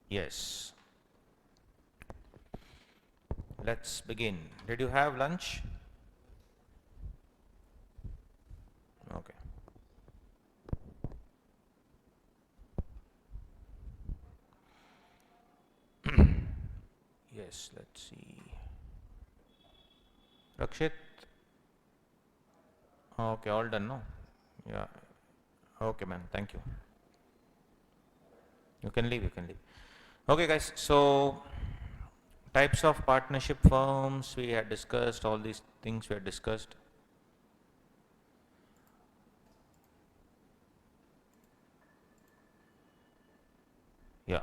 Yes. Let's begin. Did you have lunch? Okay. Yes, let's see. Rakshit? Okay, all done, no? Yeah. Okay, man. Thank you. You can leave, you can leave. Okay, guys. So, types of partnership firms we had discussed, all these things we had discussed. Yeah.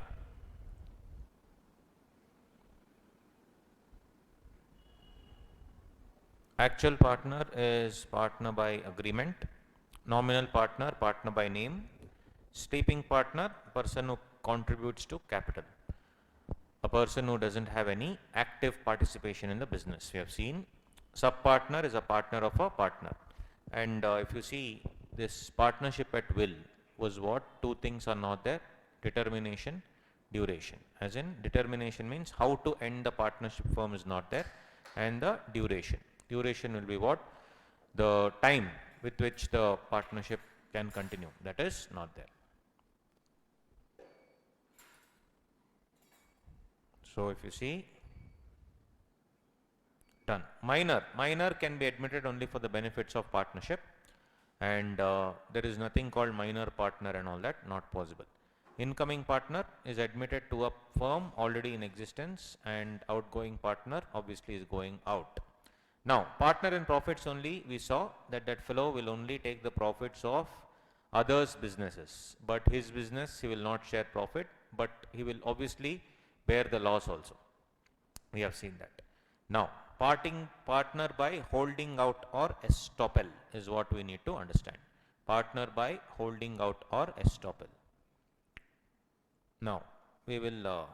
Actual partner is partner by agreement. Nominal partner, partner by name. Sleeping partner, person who contributes to capital. A person who doesn't have any active participation in the business. We have seen sub partner is a partner of a partner. And if you see this partnership at will was what? Two things are not there: determination, duration. As in, determination means how to end the partnership firm is not there, and the duration. Duration will be what? The time with which the partnership can continue. That is not there. So if you see, done. Minor can be admitted only for the benefits of partnership, and there is nothing called minor partner and all that, not possible. Incoming partner is admitted to a firm already in existence, and outgoing partner obviously is going out. Now, partner in profits only, we saw that that fellow will only take the profits of others' businesses, but his business he will not share profit, but he will obviously bear the loss also. We have seen that. Now, parting partner by holding out or estoppel is what we need to understand. Partner by holding out or estoppel. Now, we will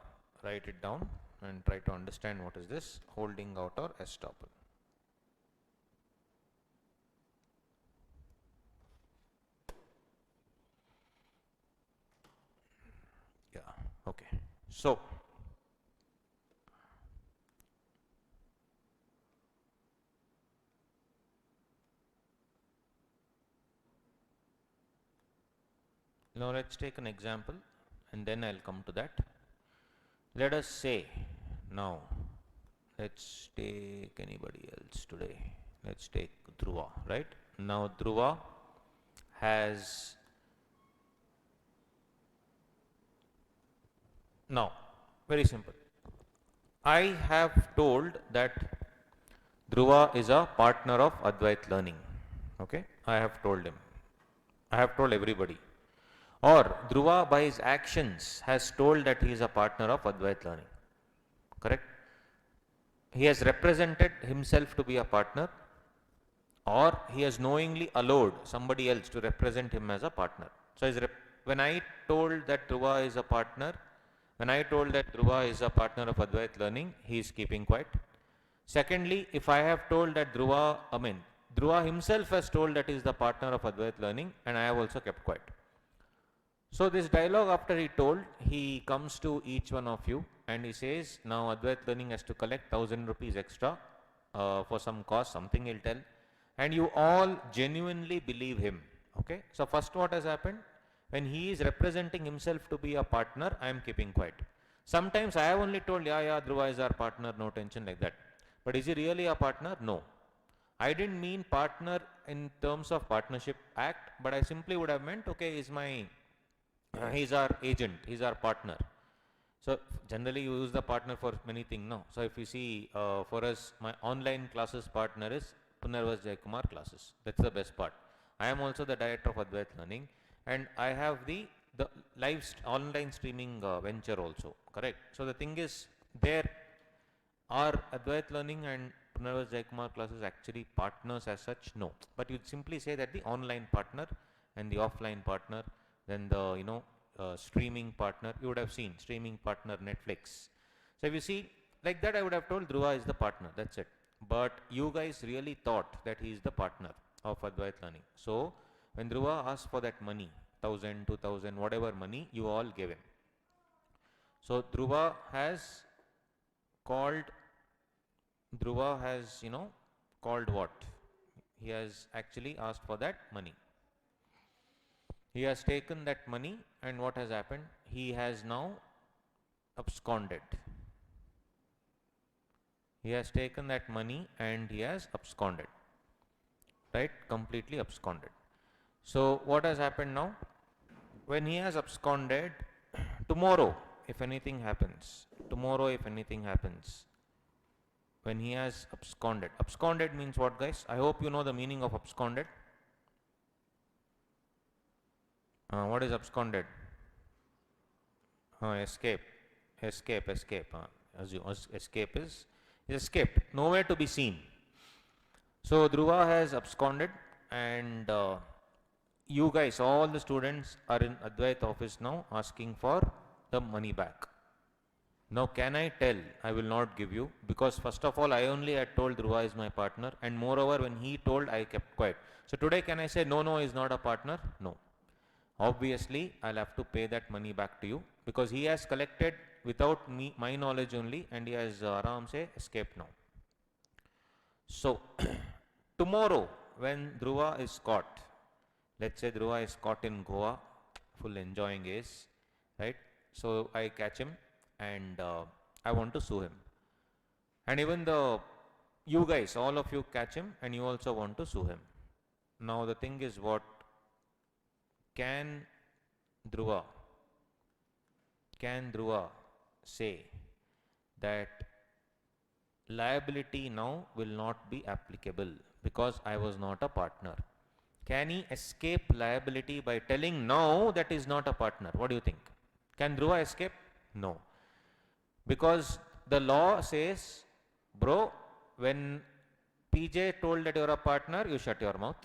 write it down and try to understand what is this holding out or estoppel. Yeah, okay. So, now let's take an example and then I'll come to that. Let us say, now let's take anybody else today. Let's take Dhruva, right? Now Dhruva has, now very simple. I have told that Dhruva is a partner of Advait Learning. Okay, I have told him. I have told everybody. Or Dhruva by his actions has told that he is a partner of Advait Learning. Correct? He has represented himself to be a partner, or he has knowingly allowed somebody else to represent him as a partner. So when I told that Dhruva is a partner, when I told that Dhruva is a partner of Advait Learning, he is keeping quiet. Secondly, if I have told that Dhruva himself has told that he is the partner of Advait Learning, and I have also kept quiet. So this dialogue, after he told, he comes to each one of you and he says, now Advait Learning has to collect 1000 rupees extra for some cost, something he'll tell, and you all genuinely believe him. Okay. So first what has happened? When he is representing himself to be a partner, I am keeping quiet. Sometimes I have only told, yeah, Dhruva is our partner, no tension, like that. But is he really a partner? No. I didn't mean partner in terms of partnership act, but I simply would have meant, okay, he's our agent, he's our partner. So generally you use the partner for many things now. So if you see for us, my online classes partner is Punarvas Jayakumar classes. That's the best part. I am also the director of Advait Learning, and I have the online streaming venture also. Correct. So the thing is, there are Advait Learning and Punarvas Jayakumar classes actually partners as such? No. But you'd simply say that the online partner and the offline partner, then the streaming partner, you would have seen streaming partner Netflix. So if you see like that, I would have told Dhruva is the partner, that's it. But you guys really thought that he is the partner of Advait Learning. So when Dhruva asked for that money, 1000, 2000, whatever money, you all gave him. So Dhruva has called, Dhruva has, called what? He has actually asked for that money. He has taken that money, and what has happened? He has now absconded. He has taken that money and he has absconded. Right? Completely absconded. So what has happened now? When he has absconded, tomorrow, if anything happens, when he has absconded means what, guys? I hope you know the meaning of absconded. What is absconded? Escape. Escape. Escape is escaped, nowhere to be seen. So Dhruva has absconded, and you guys, all the students are in Advait office now asking for the money back. Now can I tell I will not give you, because first of all I only had told Dhruva is my partner, and moreover when he told I kept quiet. So today can I say no, is not a partner? No. Obviously I'll have to pay that money back to you, because he has collected without my knowledge only, and he has aram se escaped now. So tomorrow when Dhruva is caught, let's say Dhruva is caught in Goa, full enjoying his, right? So I catch him and I want to sue him. And even you guys, all of you catch him and you also want to sue him. Now the thing is, what can Dhruva say that liability now will not be applicable because I was not a partner? Can he escape liability by telling no, that is not a partner? What do you think? Can Dhruva escape? No. Because the law says, bro, when PJ told that you're a partner, you shut your mouth.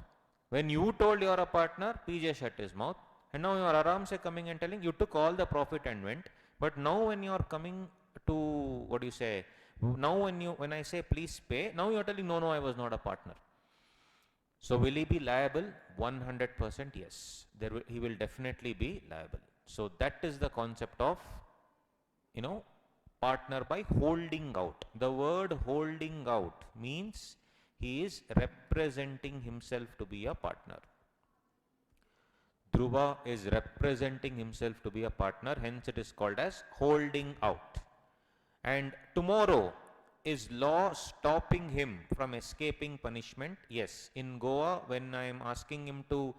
When you told you're a partner, PJ shut his mouth. And now you're aram se coming and telling you took all the profit and went. But now when you're coming to, what do you say? Now when I say please pay, now you're telling no, I was not a partner. So will he be liable? 100% yes. He will definitely be liable. So that is the concept of, partner by holding out. The word holding out means he is representing himself to be a partner. Dhruva is representing himself to be a partner, hence it is called as holding out. And tomorrow, is law stopping him from escaping punishment? Yes. In Goa, when I am asking him to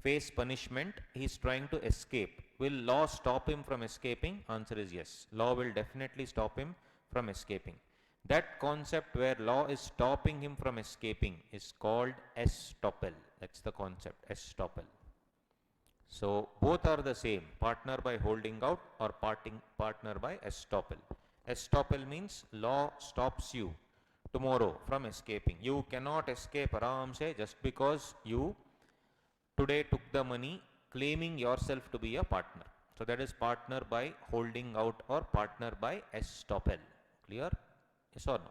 face punishment, he is trying to escape. Will law stop him from escaping? Answer is yes. Law will definitely stop him from escaping. That concept where law is stopping him from escaping is called estoppel. That's the concept, estoppel. So both are the same, partner by holding out or partner by estoppel. Estoppel means law stops you tomorrow from escaping. You cannot escape aram se just because you today took the money claiming yourself to be a partner. So that is partner by holding out or partner by estoppel. Clear? Yes or no?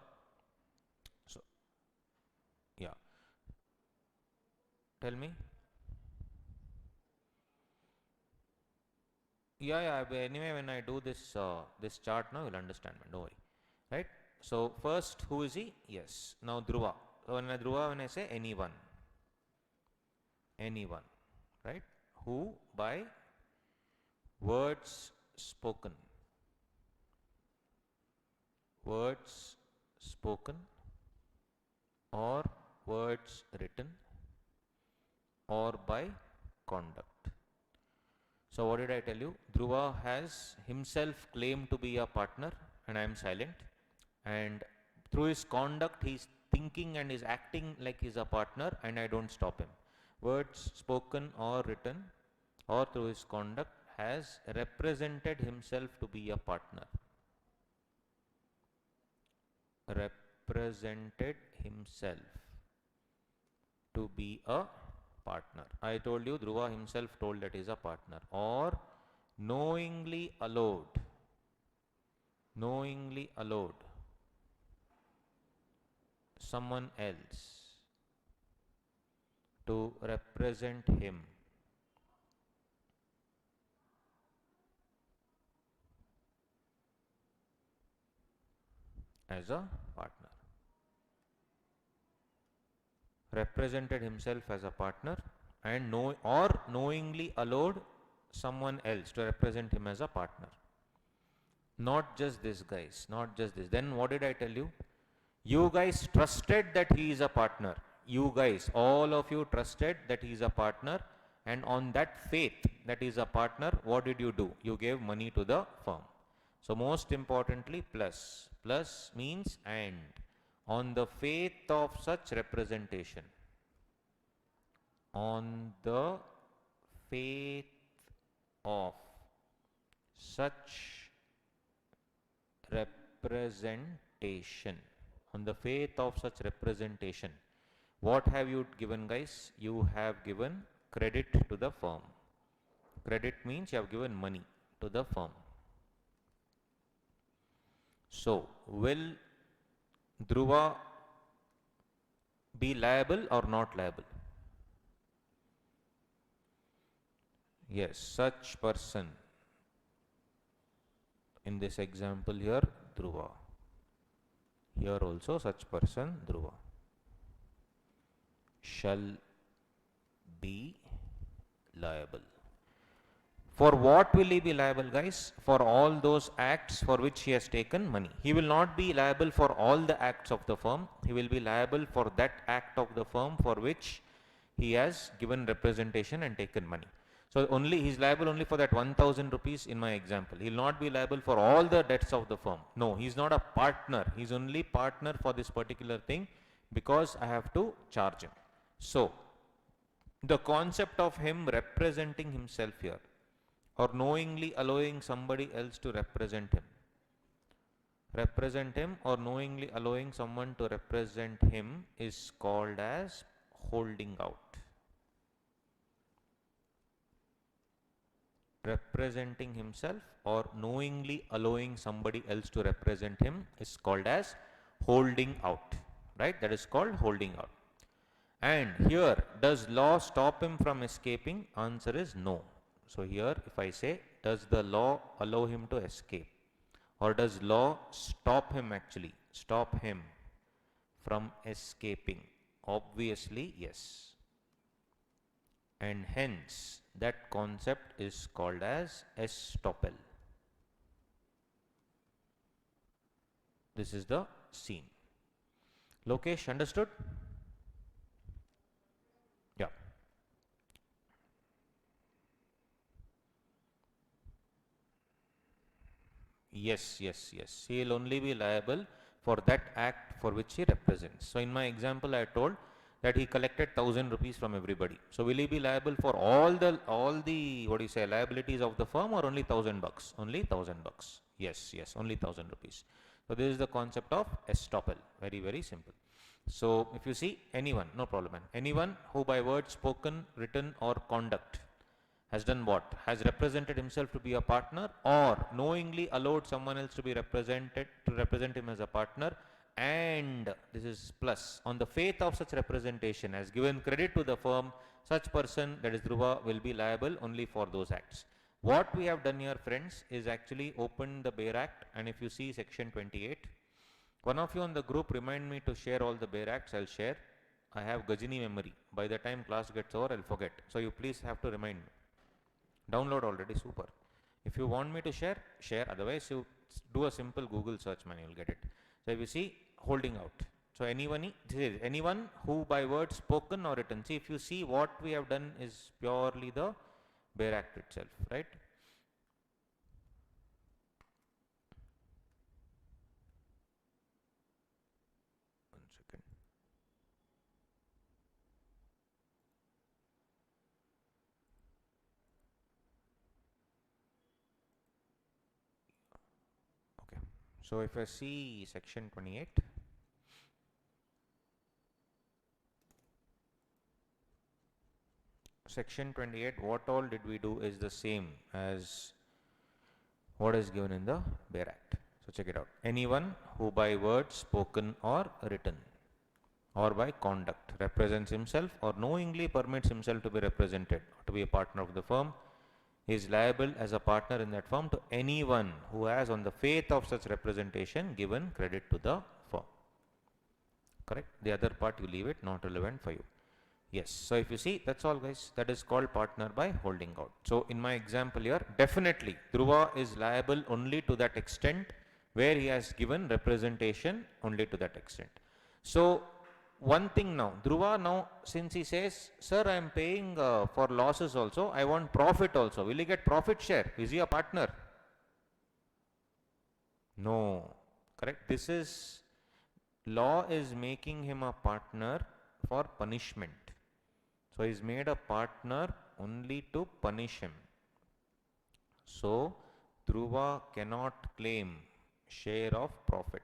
So, yeah. Tell me. Yeah. Anyway, when I do this this chart now, you'll understand. Don't worry. Right? So first, who is he? Yes. Now Dhruva. So when I say anyone, right? Who by words spoken, or words written, or by conduct. So what did I tell you? Dhruva has himself claimed to be a partner and I am silent. And through his conduct, he is thinking and is acting like he is a partner and I don't stop him. Words spoken or written or through his conduct has represented himself to be a partner. Represented himself to be a partner. I told you Dhruva himself told that he is a partner, or knowingly allowed someone else to represent him as a partner. Represented himself as a partner and knowingly allowed someone else to represent him as a partner. Not just this, guys, not just this. Then what did I tell you? You guys trusted that he is a partner. You guys, all of you trusted that he is a partner, and on that faith that he is a partner, what did you do? You gave money to the firm. So most importantly, plus. Plus means and. On the faith of such representation. On the faith of such representation. On the faith of such representation. What have you given, guys? You have given credit to the firm. Credit means you have given money to the firm. So, will Dhruva be liable or not liable? Yes, such person. In this example here, Dhruva. Here also such person, Dhruva, shall be liable. For what will he be liable, guys? For all those acts for which he has taken money. He will not be liable for all the acts of the firm. He will be liable for that act of the firm for which he has given representation and taken money. So only he is liable only for that 1000 rupees in my example. He will not be liable for all the debts of the firm. No, he is not a partner. He is only partner for this particular thing because I have to charge him. So the concept of him representing himself here, or knowingly allowing somebody else to represent him or knowingly allowing someone to represent him is called as holding out. Representing himself or knowingly allowing somebody else to represent him is called as holding out, right? That is called holding out. And here, does law stop him from escaping? Answer is no. So here, if I say, does the law allow him to escape? Or does law stop him actually? Stop him from escaping? Obviously, yes. And hence, that concept is called as estoppel. This is the scene. Lokesh, understood? Yeah. Yes, yes, yes. He will only be liable for that act for which he represents. So in my example, I told that he collected 1000 rupees from everybody. So will he be liable for all the what do you say, liabilities of the firm, or only 1000 bucks? Only 1000 bucks. Yes, yes, only 1000 rupees. So this is the concept of estoppel. Very, very simple. So if you see anyone, no problem, man. Anyone who by word spoken, written or conduct has done what? Has represented himself to be a partner, or knowingly allowed someone else to be represented, to represent him as a partner, and this is plus, on the faith of such representation has given credit to the firm, such person, that is Dhruva, will be liable only for those acts. What we have done here, friends, is actually open the Bayer Act, and if you see section 28, one of you on the group remind me to share all the Bayer Acts. I'll share. I have Gajini memory. By the time class gets over, I'll forget. So you please have to remind me. Download already, super. If you want me to share, share. Otherwise, you do a simple Google search, man, you'll get it. So if you see, holding out. So anyone who by word spoken or written. See, if you see, what we have done is purely the Bayer Act itself, right? One second. Okay. So if I see section 28, section 28, what all did we do is the same as what is given in the Bayer Act. So check it out. Anyone who by word spoken or written or by conduct represents himself or knowingly permits himself to be represented, to be a partner of the firm, He is liable as a partner in that firm to anyone who has, on the faith of such representation, given credit to the firm. Correct? The other part you leave it, not relevant for you. Yes. So if you see, that's all guys. That is called partner by holding out. So in my example here, definitely Dhruva is liable only to that extent where he has given representation only to that extent. So one thing now, Dhruva now, since he says, sir, I am paying for losses also, I want profit also. Will he get profit share? Is he a partner? No. Correct? This is, law is making him a partner for punishment. So he's made a partner only to punish him. So Dhruva cannot claim share of profit.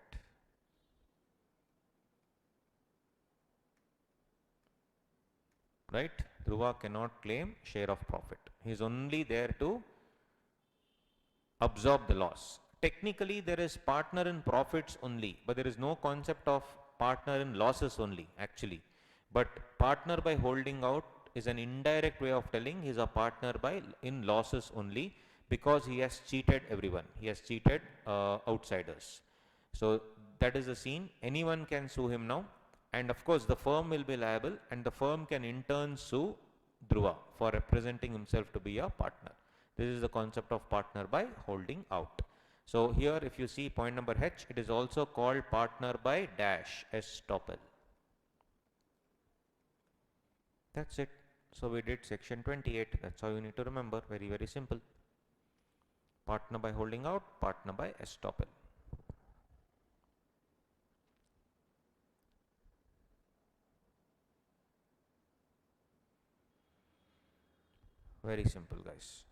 Right? Dhruva cannot claim share of profit. He is only there to absorb the loss. Technically, there is partner in profits only, but there is no concept of partner in losses only, actually. But partner by holding out is an indirect way of telling he is a partner by in losses only, because he has cheated everyone. He has cheated outsiders. So that is the scene. Anyone can sue him now, and of course the firm will be liable, and the firm can in turn sue Dhruva for representing himself to be a partner. This is the concept of partner by holding out. So here if you see point number H, it is also called partner by dash estoppel. That's it. So we did section 28. That's how you need to remember. Very, very simple. Partner by holding out, partner by estoppel. Very simple, guys.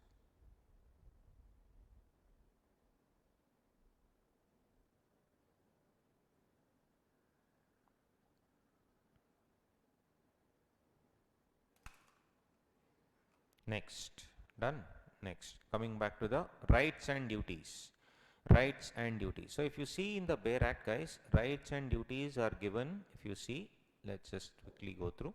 Next, done. Next, coming back to the rights and duties. Rights and duties. So if you see in the Bayer Act, guys, rights and duties are given. If you see, let's just quickly go through.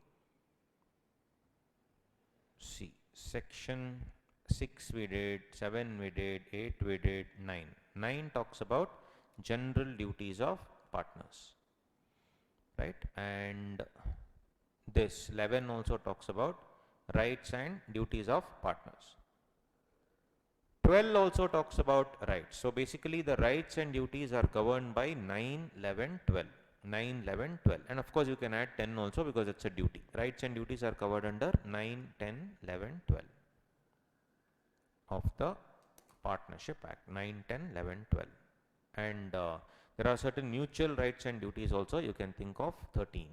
See, section 6 we did, 7 we did, 8 we did, 9. 9 talks about general duties of partners, right? And this 11 also talks about rights and duties of partners. 12 also talks about rights. So basically the rights and duties are governed by 9, 11, 12. 9, 11, 12. And of course you can add 10 also because it's a duty. Rights and duties are covered under 9, 10, 11, 12 of the Partnership Act. 9, 10, 11, 12. And there are certain mutual rights and duties also. You can think of 13.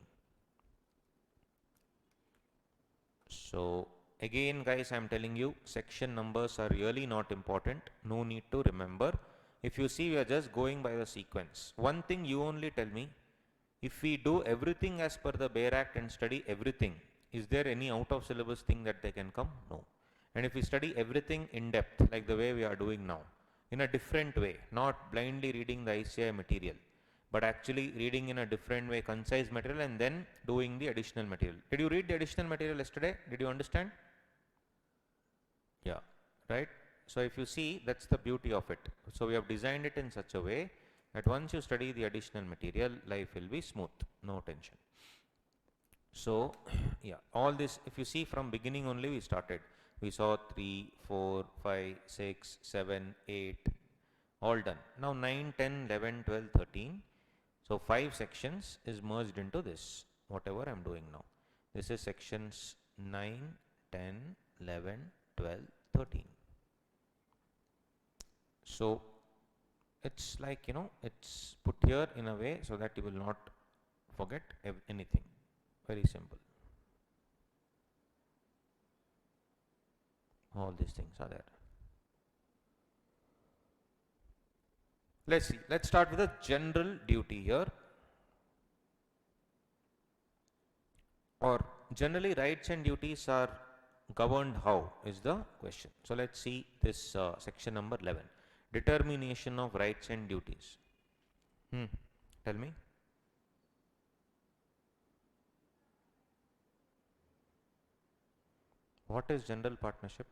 So again guys, I am telling you, section numbers are really not important. No need to remember. If you see, we are just going by the sequence. One thing you only tell me, if we do everything as per the Bayer Act and study everything, is there any out of syllabus thing that they can come? No. And if we study everything in depth, like the way we are doing now, in a different way, not blindly reading the ICI material, but actually reading in a different way, concise material, and then doing the additional material. Did you read the additional material yesterday? Did you understand? Yeah, right? So if you see, that's the beauty of it. So we have designed it in such a way that once you study the additional material, life will be smooth, no tension. So yeah, all this, if you see from beginning only we started. We saw 3, 4, 5, 6, 7, 8, all done. Now 9, 10, 11, 12, 13. So 5 sections is merged into this, whatever I am doing now. This is sections 9, 10, 11, 12, 13. So it's like, you know, it's put here in a way so that you will not forget anything. Very simple. All these things are there. Let's see. Let's start with a general duty here. Or generally rights and duties are governed how is the question. So let's see this section number 11. Determination of rights and duties. Tell me. What is general partnership?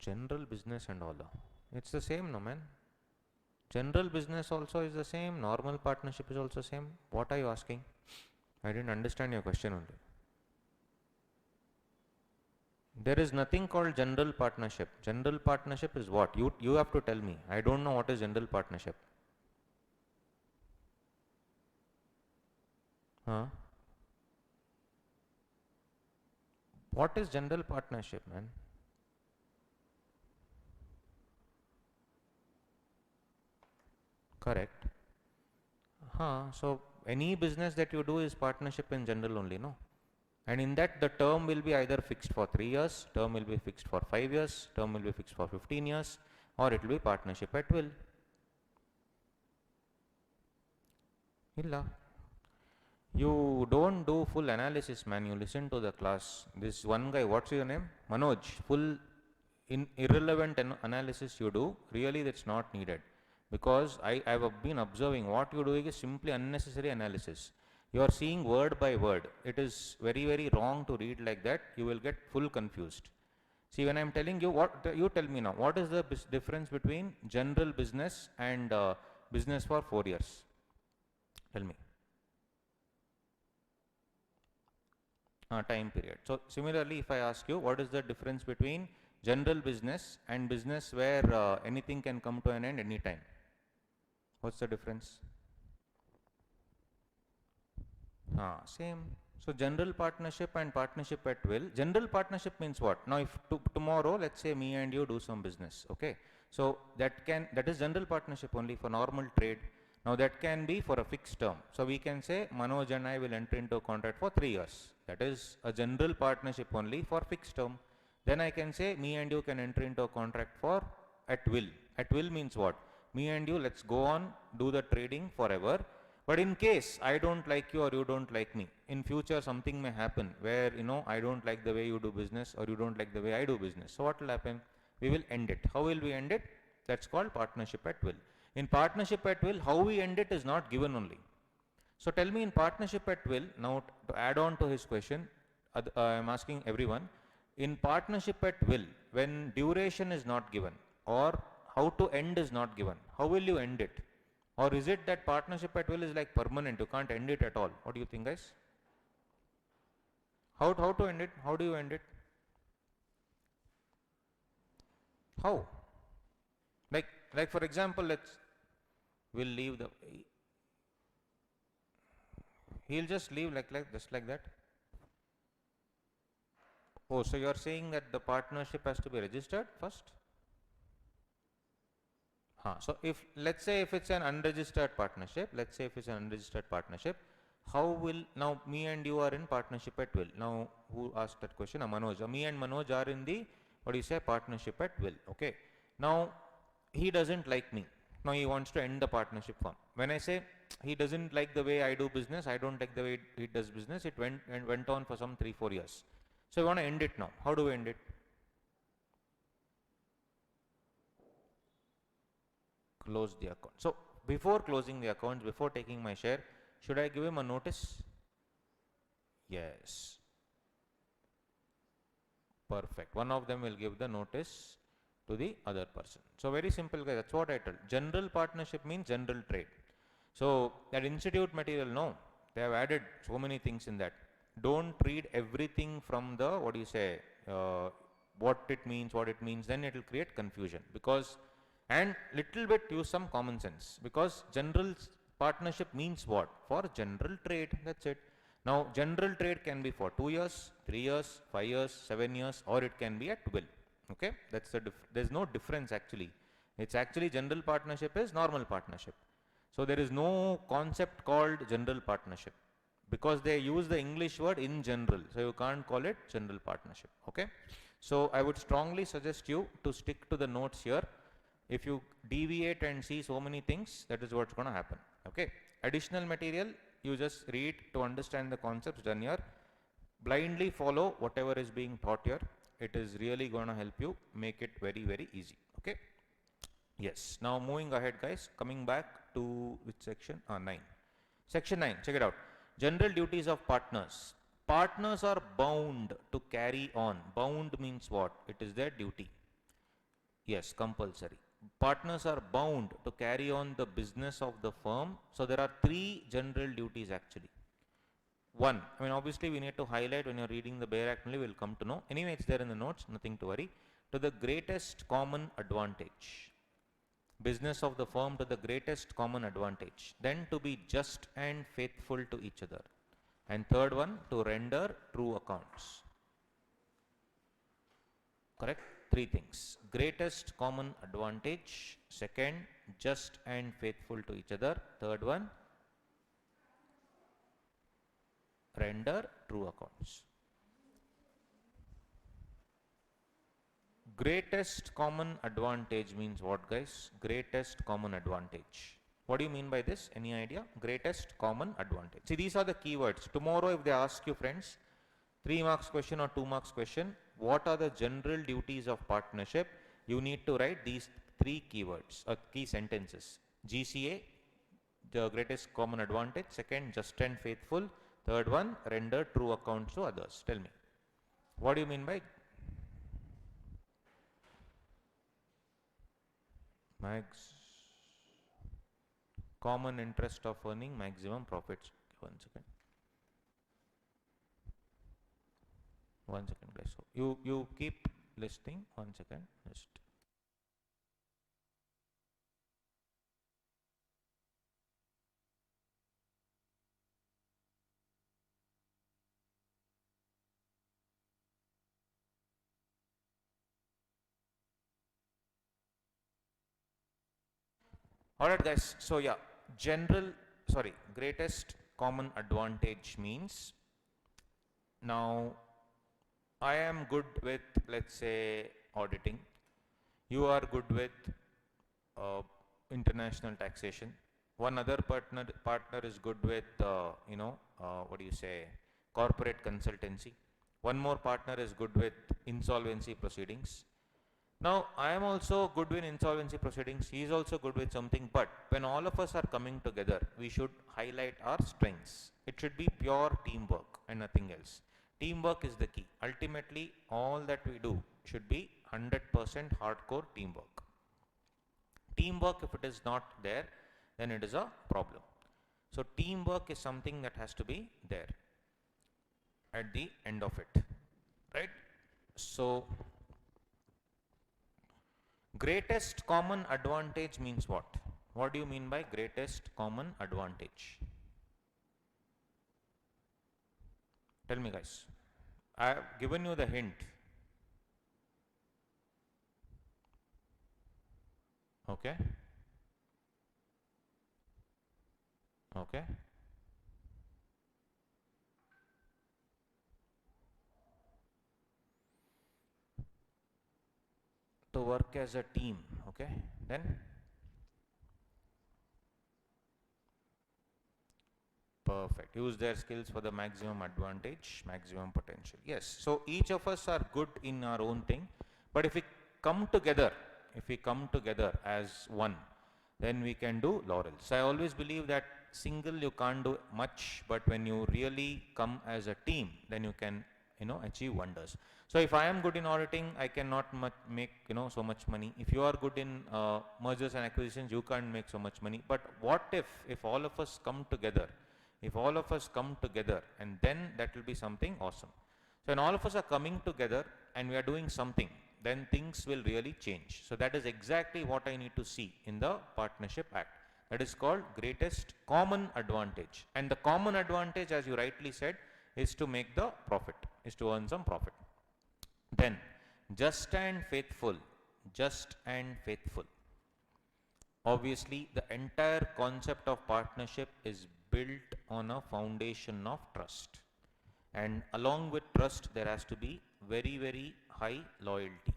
General business and all. It's the same, no man. General business also is the same. Normal partnership is also same. What are you asking? I didn't understand your question only. There is nothing called general partnership. General partnership is what? You have to tell me. I don't know what is general partnership. Huh? What is general partnership, man? Correct. Huh? So any business that you do is partnership in general only, no? And in that the term will be either fixed for 3 years, term will be fixed for 5 years, term will be fixed for 15 years, or it will be partnership at will. Illa. You don't do full analysis, man. You listen to the class. This one guy, what's your name? Manoj. Full irrelevant analysis you do. Really, that's not needed. Because I have been observing what you're doing is simply unnecessary analysis. You are seeing word by word. It is very, very wrong to read like that. You will get full confused. See, when I'm telling you, what you tell me now, what is the difference between general business and business for 4 years? Tell me. Time period. So similarly, if I ask you what is the difference between general business and business where anything can come to an end anytime, what's the difference? Same. So general partnership and partnership at will. General partnership means what? Now if tomorrow, let's say me and you do some business, okay, so that is general partnership only for normal trade. Now that can be for a fixed term. So we can say Manoj and I will enter into a contract for 3 years. That is a general partnership only for fixed term. Then I can say me and you can enter into a contract for at will. At will means what? Me and you, let's go on, do the trading forever. But in case I don't like you or you don't like me, in future something may happen where, I don't like the way you do business or you don't like the way I do business. So what will happen? We will end it. How will we end it? That's called partnership at will. In partnership at will, how we end it is not given only. So tell me, in partnership at will, now to add on to his question, I am asking everyone, in partnership at will, when duration is not given or how to end is not given, how will you end it? Or is it that partnership at will is like permanent, you can't end it at all? What do you think, guys? How to end it? How do you end it? How? Like for example, we'll leave he'll just leave just like that. Oh, so you're saying that the partnership has to be registered first? So if, let's say if it's an unregistered partnership, how will, now me and you are in partnership at will. Now who asked that question? Manoj. Me and Manoj are in the, what do you say, partnership at will. Okay. Now he doesn't like me. Now he wants to end the partnership form. When I say he doesn't like the way I do business, I don't like the way he does business, it went on for some 3-4 years. So I want to end it now. How do we end it? Close the account. So before closing the account, before taking my share, should I give him a notice? Yes. Perfect. One of them will give the notice to the other person. So very simple, guys. That's what I told. General partnership means general trade. So that institute material, no, they have added so many things in that. Don't read everything from the, what do you say, what it means, then it will create confusion. Because, and little bit use some common sense, because general partnership means what? For general trade, that's it. Now general trade can be for 2 years, 3 years, 5 years, 7 years, or it can be at will. Okay, that's there's no difference actually. It's actually general partnership is normal partnership. So there is no concept called general partnership, because they use the English word in general. So you can't call it general partnership. Okay. So I would strongly suggest you to stick to the notes here. If you deviate and see so many things, that is what's going to happen. Okay. Additional material, you just read to understand the concepts done here. Blindly follow whatever is being taught here. It is really going to help you make it very, very easy. Okay. Yes. Now moving ahead, guys, coming back to which section? 9. Section 9, check it out. General duties of partners. Partners are bound to carry on. Bound means what? It is their duty. Yes, compulsory. Partners are bound to carry on the business of the firm. So there are three general duties actually. One, I mean, obviously we need to highlight when you're reading the Bayer Act only, we'll come to know. Anyway, it's there in the notes, nothing to worry. To the greatest common advantage. Business of the firm to the greatest common advantage. Then to be just and faithful to each other. And third one, to render true accounts. Correct? Three things. Greatest common advantage. Second, just and faithful to each other. Third one, render true accounts. Greatest common advantage means what, guys? Greatest common advantage. What do you mean by this? Any idea? Greatest common advantage. See, these are the keywords. Tomorrow if they ask you, friends, 3 marks question or 2 marks question, what are the general duties of partnership? You need to write these 3 keywords or key sentences. GCA, the greatest common advantage. Second, just and faithful. Third one, render true accounts to others. Tell me, what do you mean by common interest of earning maximum profits? One second. One second, guys. So you keep listening. One second. Just. Alright, guys. So yeah, greatest common advantage means now I am good with, let's say, auditing. You are good with international taxation. One other partner is good with, what do you say, corporate consultancy. One more partner is good with insolvency proceedings. Now, I am also good with insolvency proceedings. He is also good with something. But when all of us are coming together, we should highlight our strengths. It should be pure teamwork and nothing else. Teamwork is the key. Ultimately, all that we do should be 100% hardcore teamwork. Teamwork, if it is not there, then it is a problem. So, teamwork is something that has to be there at the end of it. Right? So, greatest common advantage means what? What do you mean by greatest common advantage? Tell me, guys. I have given you the hint. Okay. Okay. To work as a team. Okay. Then perfect. Use their skills for the maximum advantage, maximum potential. Yes. So each of us are good in our own thing. But if we come together, as one, then we can do laurels. I always believe that single you can't do much, but when you really come as a team, then you can, achieve wonders. So if I am good in auditing, I cannot make, so much money. If you are good in mergers and acquisitions, you can't make so much money. But what if all of us come together? If all of us come together, and then that will be something awesome. So when all of us are coming together and we are doing something, then things will really change. So that is exactly what I need to see in the Partnership Act. That is called greatest common advantage. And the common advantage, as you rightly said, is to make the profit, is to earn some profit. Then, just and faithful, just and faithful. Obviously, the entire concept of partnership is built on a foundation of trust. And along with trust, there has to be very, very high loyalty.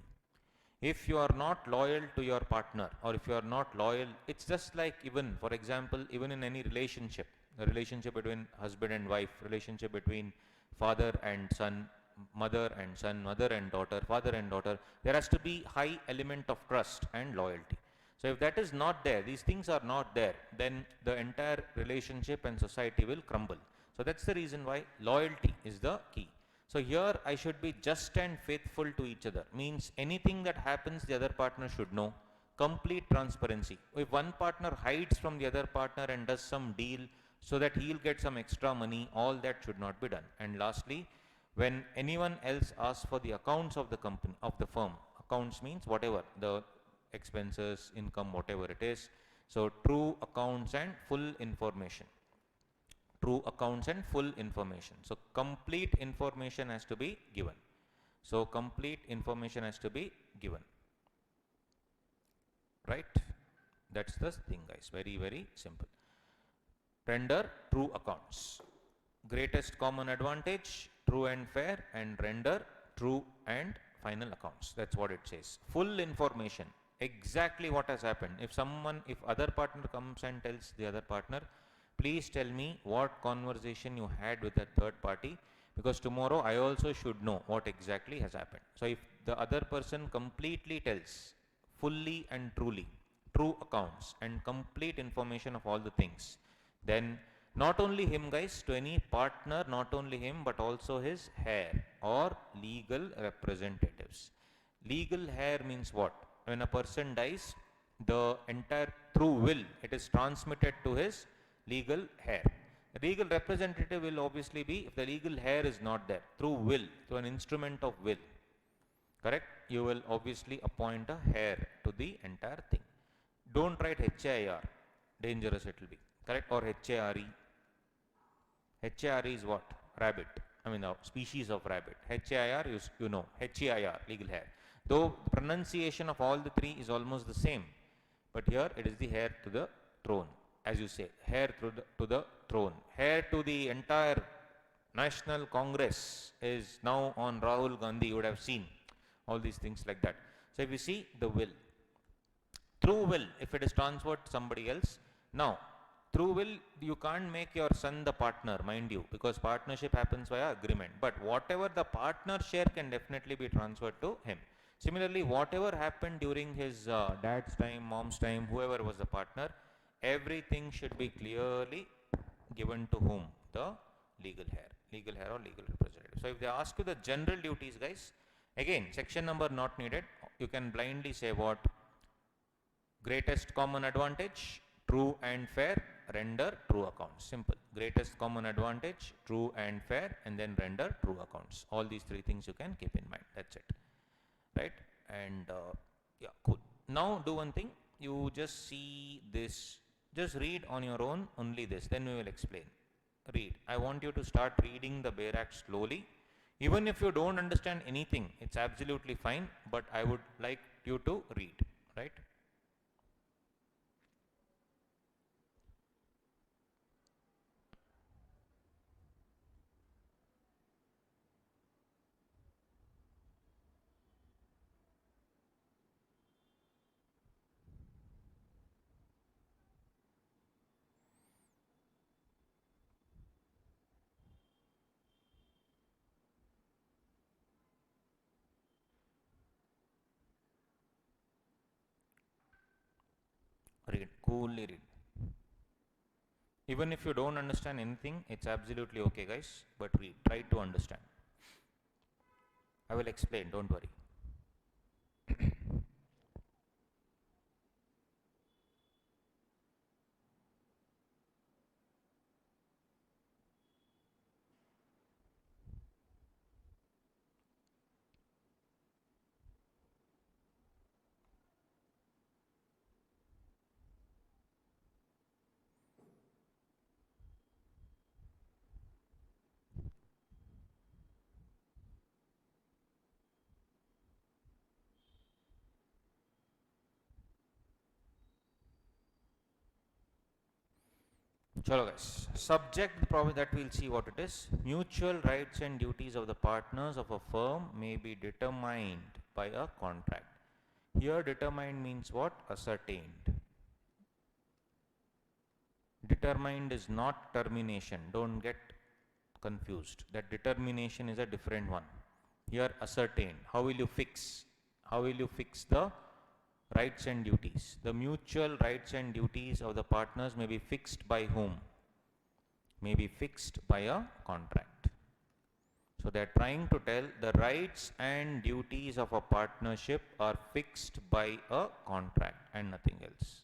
If you are not loyal to your partner, or if you are not loyal, it's just like, even, for example, even in any relationship, a relationship between husband and wife, relationship between father and son, mother and son, mother and daughter, father and daughter, there has to be high element of trust and loyalty. So if that is not there, these things are not there, then the entire relationship and society will crumble. So that's the reason why loyalty is the key. So here I should be just and faithful to each other. Means anything that happens, the other partner should know. Complete transparency. If one partner hides from the other partner and does some deal so that he'll get some extra money, all that should not be done. And lastly, when anyone else asks for the accounts of the company, of the firm, accounts means whatever, the expenses, income, whatever it is. So true accounts and full information. True accounts and full information. So complete information has to be given. So complete information has to be given. Right? That's the thing, guys. Very, very simple. Render true accounts. Greatest common advantage, true and fair, and render true and final accounts. That's what it says. Full information. Exactly what has happened. If other partner comes and tells the other partner, please tell me what conversation you had with the third party, because tomorrow I also should know what exactly has happened. So if the other person completely tells fully and truly true accounts and complete information of all the things, then not only him, guys, to any partner, not only him but also his heir or legal representatives. Legal heir means what? When a person dies, the entire through will, it is transmitted to his legal heir. The legal representative will obviously be, if the legal heir is not there, through will, through an instrument of will, correct? You will obviously appoint a heir to the entire thing. Don't write HAR, dangerous it will be, correct? Or HARE. HARE is what? Rabbit. I mean, a species of rabbit. HAIR, you know, HAIR, legal heir. Though the pronunciation of all the three is almost the same, but here it is the heir to the throne, as you say, heir to the throne. Heir to the entire National Congress is now on Rahul Gandhi. You would have seen all these things like that. So if you see the will, through will, if it is transferred to somebody else, now through will, you can't make your son the partner, mind you, because partnership happens via agreement. But whatever the partner share can definitely be transferred to him. Similarly, whatever happened during his dad's time, mom's time, whoever was the partner, everything should be clearly given to whom? The legal heir or legal representative. So if they ask you the general duties, guys, again, section number not needed. You can blindly say what? Greatest common advantage, true and fair, render true accounts. Simple. Greatest common advantage, true and fair, and then render true accounts. All these three things you can keep in mind. That's it. Right? And yeah, cool. Now do one thing. You just see this. Just read on your own only this. Then we will explain. Read. I want you to start reading the Baer Act slowly. Even if you don't understand anything, it's absolutely fine. But I would like you to read. Right? Read. Coolly read. Even if you don't understand anything, it's absolutely okay, guys. But read. Try to understand. I will explain. Don't worry. Chalo guys, subject that we'll see what it is. Mutual rights and duties of the partners of a firm may be determined by a contract. Here determined means what? Ascertained. Determined is not termination. Don't get confused. That determination is a different one. Here ascertained. How will you fix? How will you fix the rights and duties? The mutual rights and duties of the partners may be fixed by whom? May be fixed by a contract. So they are trying to tell the rights and duties of a partnership are fixed by a contract and nothing else.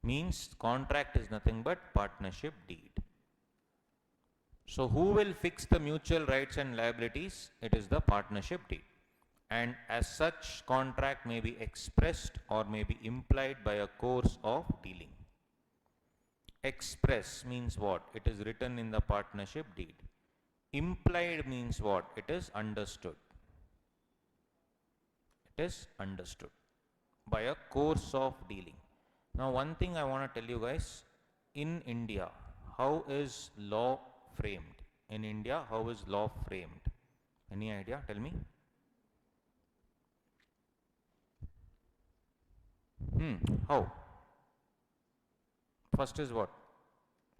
Means contract is nothing but partnership deed. So who will fix the mutual rights and liabilities? It is the partnership deed. And as such, contract may be expressed or may be implied by a course of dealing. Express means what? It is written in the partnership deed. Implied means what? It is understood. It is understood by a course of dealing. Now, one thing I want to tell you guys, in India, how is law framed? In India, how is law framed? Any idea? Tell me. How? First is what?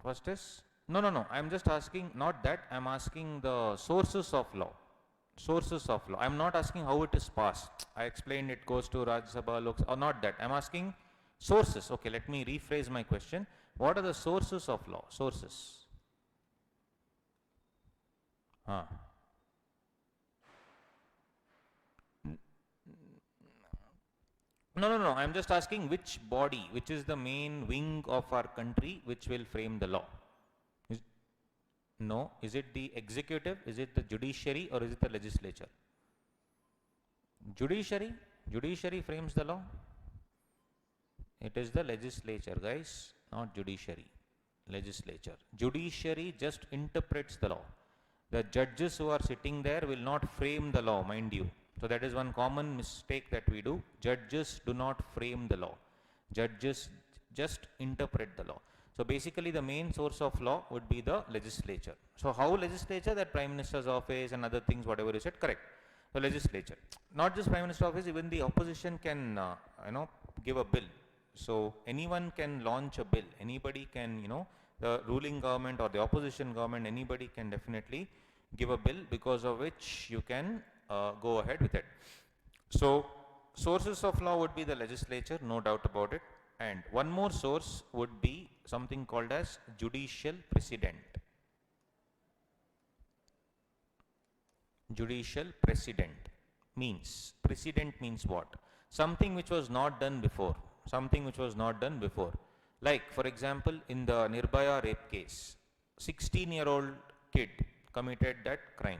First is? No. I'm just asking, not that. I'm asking the sources of law. Sources of law. I'm not asking how it is passed. I explained it goes to Rajya Sabha, Lok Sabha, or not that. I'm asking sources. Okay, let me rephrase my question. What are the sources of law? Sources. No. I'm just asking which body, which is the main wing of our country, which will frame the law. No. Is it the executive? Is it the judiciary or is it the legislature? Judiciary? Judiciary frames the law? It is the legislature, guys, not judiciary. Legislature. Judiciary just interprets the law. The judges who are sitting there will not frame the law, mind you. So that is one common mistake that we do. Judges do not frame the law. Judges just interpret the law. So basically the main source of law would be the legislature. So how legislature? That Prime Minister's office and other things, whatever you said, correct. The legislature. Not just Prime Minister's office, even the opposition can, give a bill. So anyone can launch a bill. Anybody can, the ruling government or the opposition government, anybody can definitely give a bill because of which you can go ahead with it. So sources of law would be the legislature, no doubt about it. And one more source would be something called as judicial precedent. Judicial precedent means what? Something which was not done before. Something which was not done before. Like, for example, in the Nirbhaya rape case, 16-year-old kid committed that crime.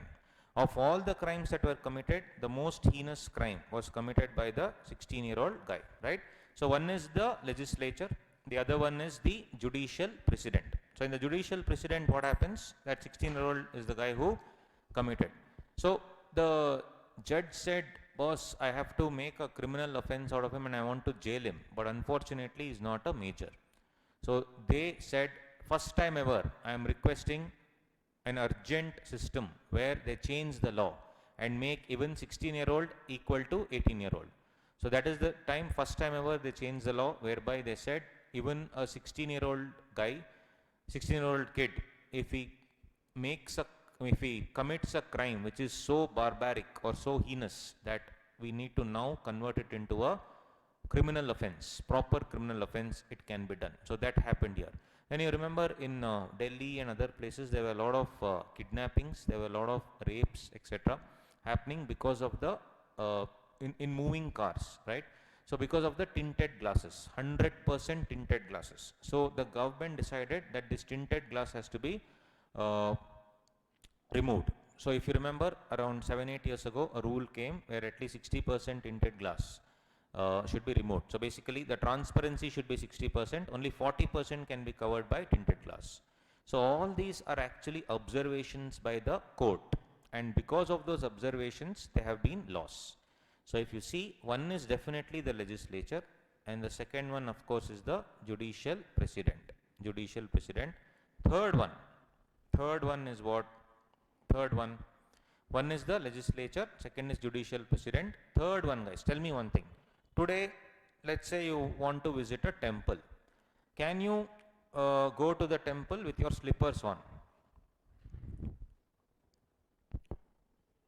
Of all the crimes that were committed, the most heinous crime was committed by the 16-year-old guy, right? So one is the legislature, the other one is the judicial precedent. So in the judicial precedent, what happens? That 16-year-old is the guy who committed. So the judge said, boss, I have to make a criminal offense out of him and I want to jail him. But unfortunately, he's not a major. So they said, first time ever, I am requesting an urgent system where they change the law and make even 16-year-old equal to 18-year-old. So that is the time, first time ever they changed the law whereby they said even a 16-year-old guy, 16-year-old kid, if he commits a crime which is so barbaric or so heinous that we need to now convert it into a criminal offense, proper criminal offense, it can be done. So that happened here. Then you remember in Delhi and other places, there were a lot of kidnappings, there were a lot of rapes, etc. happening because of the, in moving cars, right? So because of the tinted glasses, 100% tinted glasses. So the government decided that this tinted glass has to be removed. So if you remember, around 7-8 years ago, a rule came where at least 60% tinted glass should be removed. So basically the transparency should be 60%, only 40% can be covered by tinted glass. So all these are actually observations by the court, and because of those observations there have been laws. So if you see, one is definitely the legislature and the second one of course is the judicial precedent. Judicial precedent. Third one is what? Third one is the legislature, second is judicial precedent. Third one, guys, tell me one thing. Today, let's say you want to visit a temple. Can you go to the temple with your slippers on?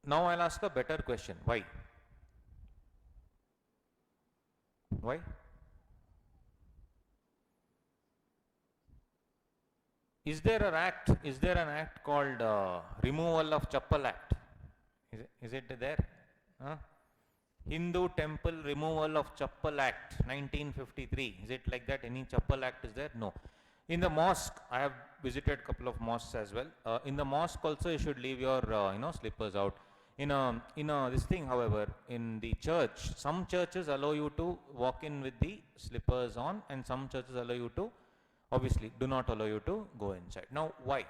Now I'll ask a better question. Why? Why? Is there an act? Is there an act called Removal of Chappal Act? Is it there? Huh? Hindu Temple Removal of Chappal Act, 1953. Is it like that? Any Chappal Act is there? No. In the mosque, I have visited a couple of mosques as well. In the mosque also, you should leave your slippers out. In this thing, however, in the church, some churches allow you to walk in with the slippers on, and some churches allow you to, obviously, do not allow you to go inside. Now, why?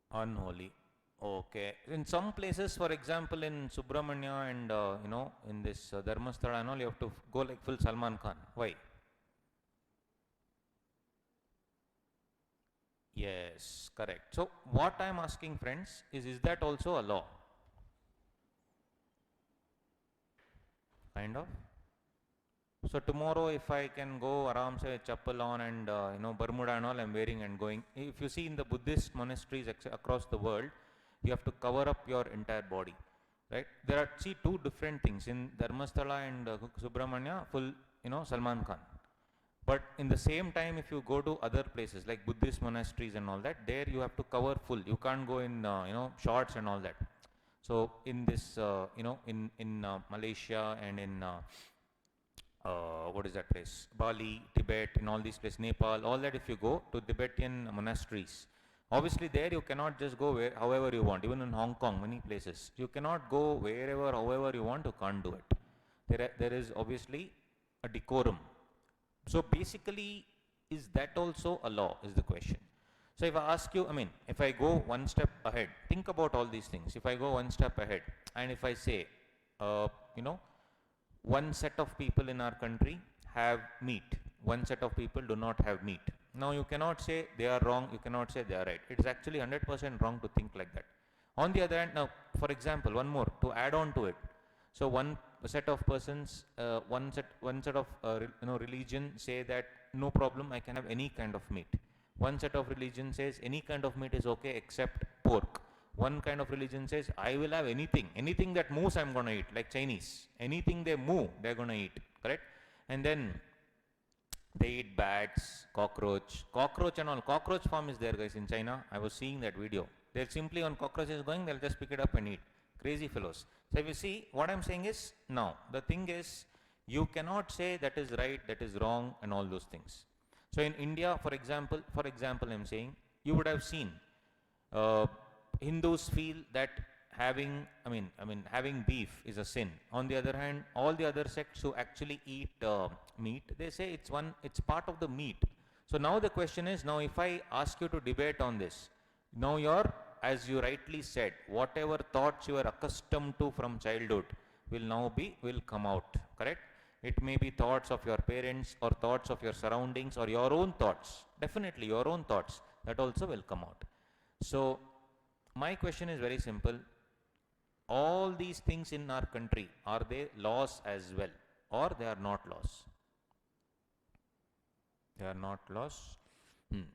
Unholy. Okay. In some places, for example, in Subramanya and in this Dharmasthala and all, you have to go like full Salman Khan. Why? Yes, correct. So what I am asking, friends, is that also a law? Kind of. So tomorrow, if I can go aram se chappal on and Bermuda and all I'm wearing and going. If you see in the Buddhist monasteries across the world, you have to cover up your entire body, right? There are two different things in Dharmasthala and Subramanya. Full Salman Khan. But in the same time, if you go to other places like Buddhist monasteries and all that, there you have to cover full. You can't go in shorts and all that. So in this in Malaysia and in what is that place? Bali, Tibet, in all these places, Nepal, all that. If you go to Tibetan monasteries, obviously there you cannot just go where however you want. Even in Hong Kong, many places, you cannot go wherever however you want. You can't do it. There is obviously a decorum. So basically, is that also a law? Is the question. So if I ask you, I mean, if I go one step ahead, think about all these things. If I go one step ahead, and if I say, one set of people in our country have meat, one set of people do not have meat. Now you cannot say they are wrong, you cannot say they are right. It is actually 100% wrong to think like that. On the other hand, now for example, one more to add on to it. So one set of persons, one set of religion say that no problem, I can have any kind of meat. One set of religion says any kind of meat is okay except pork. One kind of religion says I will have anything that moves I'm going to eat, like Chinese. Anything they move, they're going to eat, correct? And then they eat bats, cockroach and all. Cockroach farm is there, guys, in China. I was seeing that video. They're simply on cockroaches going, they'll just pick it up and eat. Crazy fellows. So if you see, what I'm saying is, now, the thing is, you cannot say that is right, that is wrong, and all those things. So in India, for example, I'm saying, you would have seen Hindus feel that having beef is a sin. On the other hand, all the other sects who actually eat meat, they say it's part of the meat. So now the question is, now if I ask you to debate on this, now as you rightly said, whatever thoughts you are accustomed to from childhood will come out, correct? It may be thoughts of your parents or thoughts of your surroundings or your own thoughts. Definitely your own thoughts, that also will come out. So my question is very simple. All these things in our country, are they laws as well, or they are not laws? They are not laws.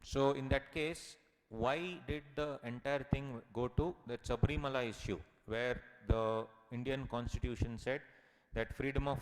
So in that case, why did the entire thing go to the Sabrimala issue, where the Indian constitution said that freedom of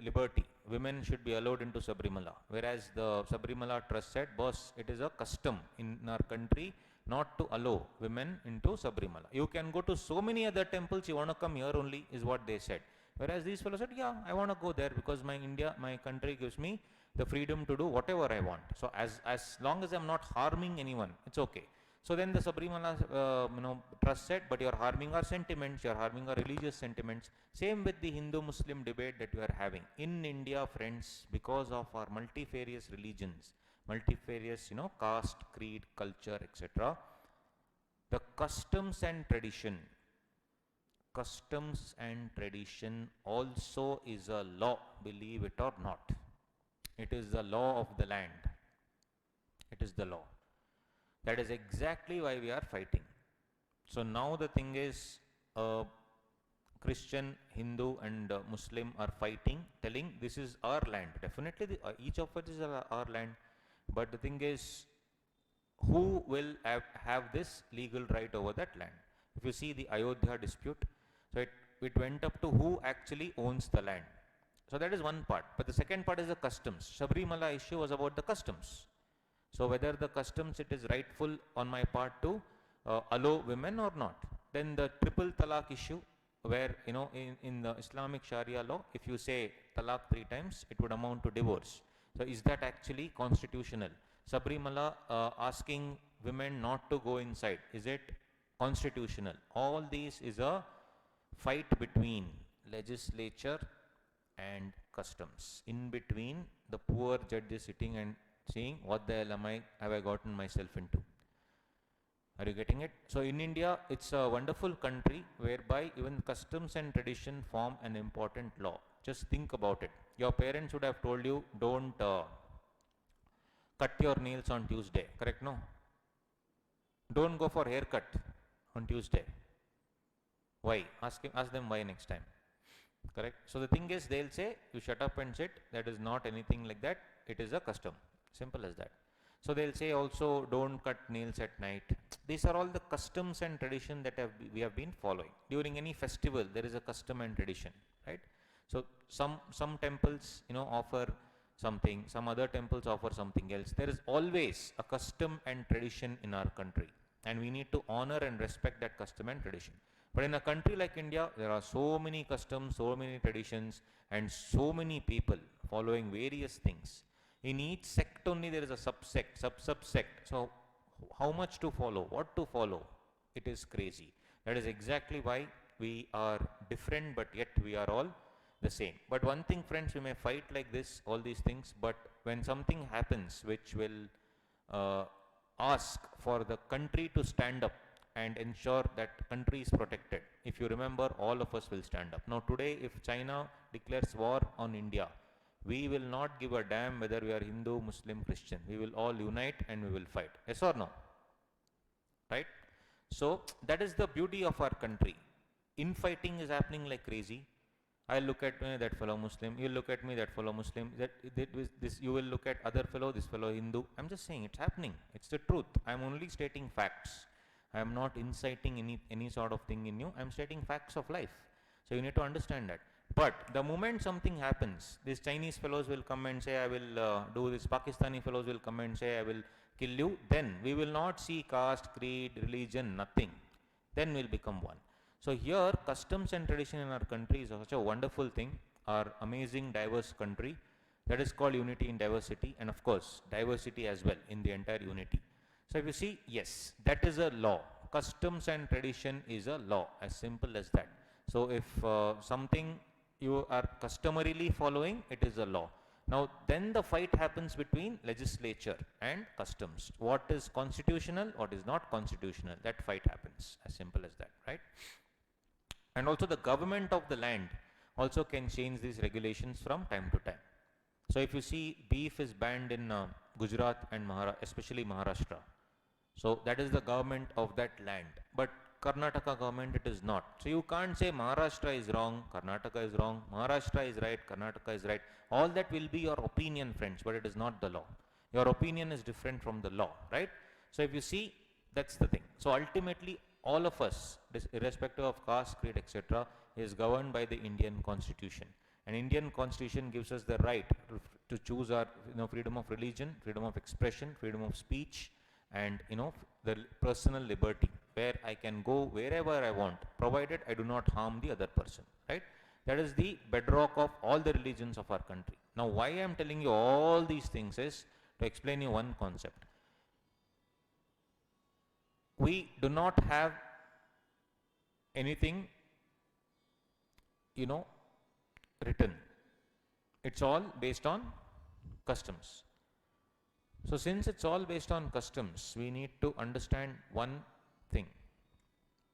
liberty, women should be allowed into Sabrimala, whereas the Sabrimala trust said, boss, it is a custom in our country not to allow women into Sabrimala. You can go to so many other temples, you want to come here only, is what they said. Whereas these fellows said, yeah, I want to go there because my country gives me the freedom to do whatever I want. So as long as I'm not harming anyone, it's okay. So then the Sabrimala trust said, but you're harming our sentiments, you're harming our religious sentiments. Same with the Hindu-Muslim debate that we are having. In India, friends, because of our multifarious religions, multifarious, caste, creed, culture, etc., the customs and tradition also is a law, believe it or not. It is the law of the land. It is the law. That is exactly why we are fighting. So now the thing is, Christian, Hindu and Muslim are fighting, telling this is our land. Definitely each of us is our land. But the thing is, who will have this legal right over that land? If you see the Ayodhya dispute, so it went up to who actually owns the land. So that is one part. But the second part is the customs. Sabrimala issue was about the customs. So whether the customs, it is rightful on my part to allow women or not. Then the triple talaq issue, where in the Islamic Sharia law, if you say talaq 3 times, it would amount to divorce. So is that actually constitutional? Sabrimala asking women not to go inside, is it constitutional? All these is a fight between legislature and customs. In between, the poor judge is sitting and saying, what the hell have I gotten myself into? Are you getting it? So in India, it's a wonderful country whereby even customs and tradition form an important law. Just think about it. Your parents would have told you, don't cut your nails on Tuesday, correct? No? Don't go for haircut on Tuesday. Why? Ask them why next time. Correct? So the thing is, they'll say, you shut up and sit. That is not anything like that. It is a custom. Simple as that. So they'll say also, don't cut nails at night. These are all the customs and tradition that we have been following. During any festival, there is a custom and tradition, right? So some temples, offer something. Some other temples offer something else. There is always a custom and tradition in our country. And we need to honor and respect that custom and tradition. But in a country like India, there are so many customs, so many traditions, and so many people following various things. In each sect only there is a subsect, sub-subsect. So how much to follow, what to follow? It is crazy. That is exactly why we are different, but yet we are all the same. But one thing, friends, we may fight like this, all these things, but when something happens which will ask for the country to stand up and ensure that country is protected, if you remember, all of us will stand up. Now today, if China declares war on India, we will not give a damn whether we are Hindu, Muslim, Christian. We will all unite and we will fight. Yes or no? Right? So that is the beauty of our country. Infighting is happening like crazy. I'll look at me, that fellow Muslim. You'll look at me, that fellow Muslim. This, you will look at other fellow, this fellow Hindu. I'm just saying it's happening. It's the truth. I'm only stating facts. I am not inciting any sort of thing in you. I'm stating facts of life. So you need to understand that. But the moment something happens, these Chinese fellows will come and say, I will do this. Pakistani fellows will come and say, I will kill you. Then we will not see caste, creed, religion, nothing. Then we'll become one. So here, customs and tradition in our country is such a wonderful thing. Our amazing, diverse country. That is called unity in diversity. And of course, diversity as well in the entire unity. So if you see, yes, that is a law. Customs and tradition is a law, as simple as that. So if something you are customarily following, it is a law. Now then the fight happens between legislature and customs. What is constitutional, what is not constitutional, that fight happens, as simple as that, right? And also the government of the land also can change these regulations from time to time. So if you see, beef is banned in Gujarat and especially Maharashtra. So that is the government of that land. But Karnataka government, it is not. So you can't say Maharashtra is wrong, Karnataka is wrong, Maharashtra is right, Karnataka is right. All that will be your opinion, friends, but it is not the law. Your opinion is different from the law, right? So if you see, that's the thing. So ultimately, all of us, irrespective of caste, creed, etc., is governed by the Indian Constitution. And Indian Constitution gives us the right to choose our freedom of religion, freedom of expression, freedom of speech, and the personal liberty, where I can go wherever I want, provided I do not harm the other person, right? That is the bedrock of all the religions of our country. Now why I am telling you all these things is to explain you one concept. We do not have anything written. It's all based on customs. So since it's all based on customs, we need to understand one thing.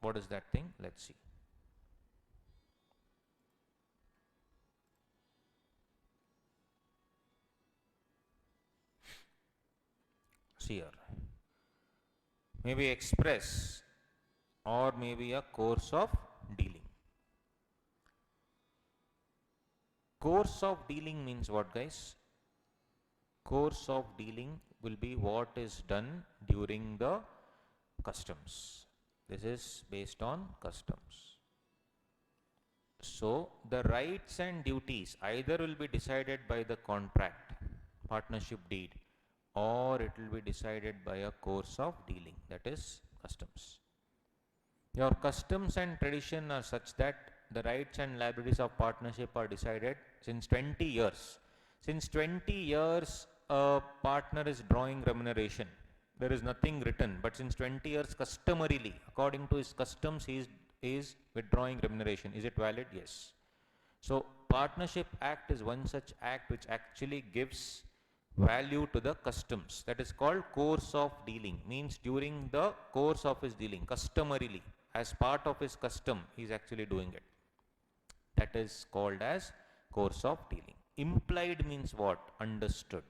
What is that thing? Let's see. See here. Maybe express or maybe a course of dealing. Course of dealing means what, guys? Course of dealing will be what is done during the customs. This is based on customs. So the rights and duties either will be decided by the contract, partnership deed, or it will be decided by a course of dealing, that is customs. Your customs and tradition are such that the rights and liabilities of partnership are decided since 20 years. Since 20 years, a partner is drawing remuneration. There is nothing written, but since 20 years, customarily, according to his customs, he is withdrawing remuneration. Is it valid? Yes. So, Partnership Act is one such act which actually gives value to the customs. That is called course of dealing. Means during the course of his dealing, customarily, as part of his custom, he is actually doing it. That is called as course of dealing. Implied means what? Understood.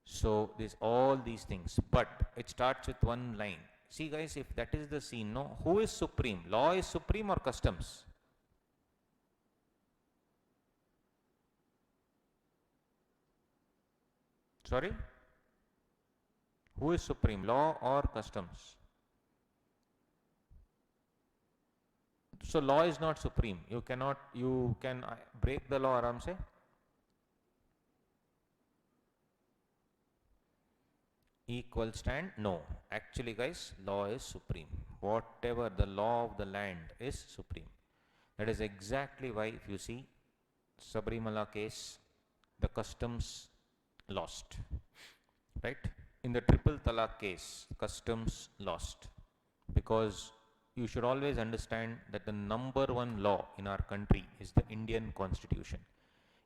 So this all these things, but it starts with one line. See guys, if that is the scene, no, who is supreme? Law is supreme or customs? Sorry? Who is supreme? Law or customs? So law is not supreme. You can break the law aram se. Equal stand? No. Actually guys, law is supreme. Whatever the law of the land is supreme. That is exactly why if you see Sabrimala case, the customs lost. Right? In the triple talaq case, customs lost. Because you should always understand that the number one law in our country is the Indian Constitution.